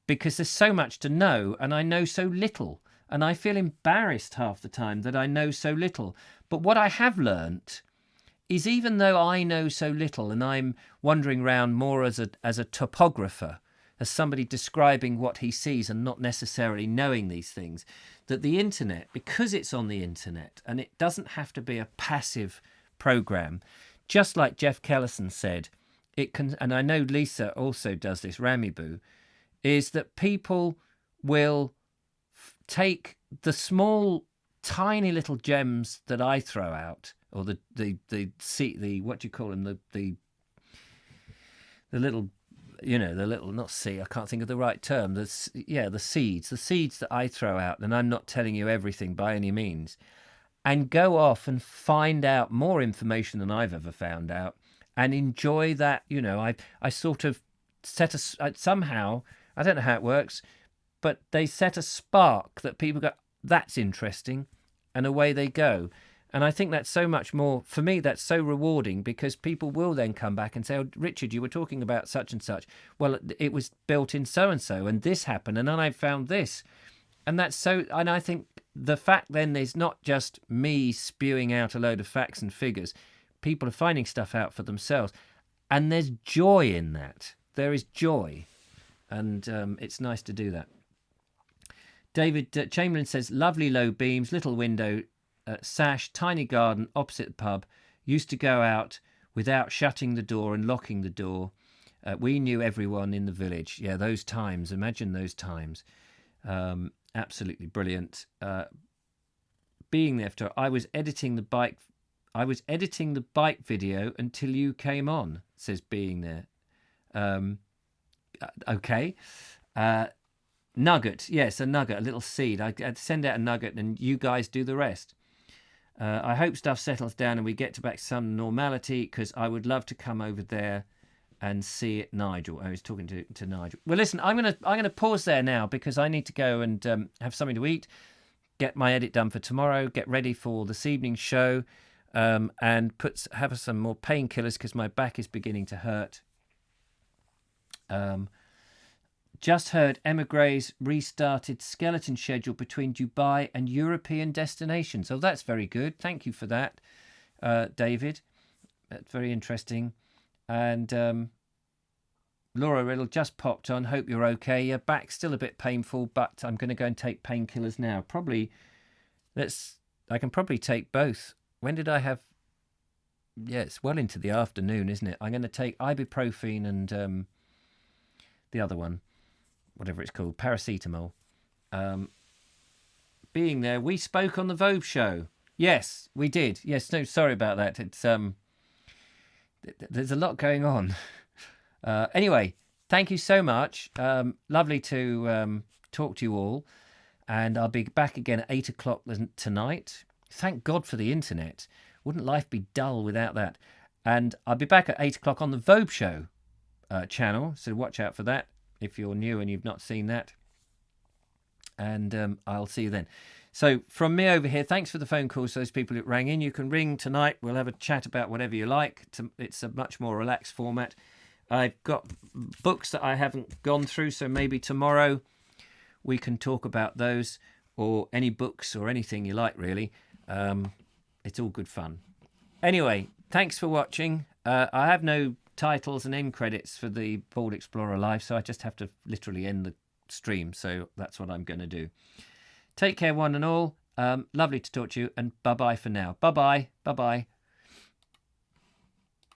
because there's so much to know and I know so little. And I feel embarrassed half the time that I know so little. But what I have learnt is, even though I know so little and I'm wandering around more as a topographer, as somebody describing what he sees and not necessarily knowing these things, that the internet, because it's on the internet and it doesn't have to be a passive program, just like Jeff Kellison said, it can, and I know Lisa also does this, Ramiboo, is that people will take the small, tiny little gems that I throw out, or the what do you call them, the little, the little, not I can't think of the right term. The seeds that I throw out, and I'm not telling you everything by any means, and go off and find out more information than I've ever found out, and enjoy that. I sort of somehow, I don't know how it works, but they set a spark that people go, that's interesting, and away they go. And I think that's so much more, for me, that's so rewarding, because people will then come back and say, oh, Richard, you were talking about such and such. Well, it was built in so-and-so, and this happened, and then I found this. And that's so, and I think the fact then is not just me spewing out a load of facts and figures. People are finding stuff out for themselves. And there's joy in that. There is joy. And it's nice to do that. David Chamberlain says, lovely low beams, little window, sash, tiny garden opposite the pub. Used to go out without shutting the door and locking the door. We knew everyone in the village. Yeah, those times. Imagine those times. Absolutely brilliant. Being there after, I was editing the bike video until you came on, says Being There. Okay. Nugget, yes, a nugget, a little seed. I'd send out a nugget and you guys do the rest. I hope stuff settles down and we get back to some normality, because I would love to come over there and see it. Nigel, I was talking to Nigel. Well, listen, I'm gonna pause there now, because I need to go and have something to eat, get my edit done for tomorrow, get ready for this evening's show, and have some more painkillers because my back is beginning to hurt. Just heard Emigre's restarted skeleton schedule between Dubai and European destinations. Oh, that's very good. Thank you for that, David. That's very interesting. And Laura Riddle just popped on. Hope you're okay. Your back's still a bit painful, but I'm going to go and take painkillers now. I can probably take both. When did I have? Yeah, it's well into the afternoon, isn't it? I'm going to take ibuprofen and the other one, whatever it's called, paracetamol. Being There, we spoke on the Vogue show. Yes, we did. Yes, no, sorry about that. It's there's a lot going on. Anyway, thank you so much. Lovely to talk to you all. And I'll be back again at 8 o'clock tonight. Thank God for the internet. Wouldn't life be dull without that? And I'll be back at 8 o'clock on the Vogue show channel. So watch out for that if you're new and you've not seen that. And I'll see you then. So from me over here, thanks for the phone calls, those people that rang in. You can ring tonight. We'll have a chat about whatever you like. It's a much more relaxed format. I've got books that I haven't gone through, so maybe tomorrow we can talk about those, or any books or anything you like, really. It's all good fun. Anyway, thanks for watching. I have no titles and end credits for the Bald Explorer Live, so I just have to literally end the stream, so that's what I'm going to do. Take care, one and all. Lovely to talk to you, and bye-bye for now. Bye-bye. Bye-bye.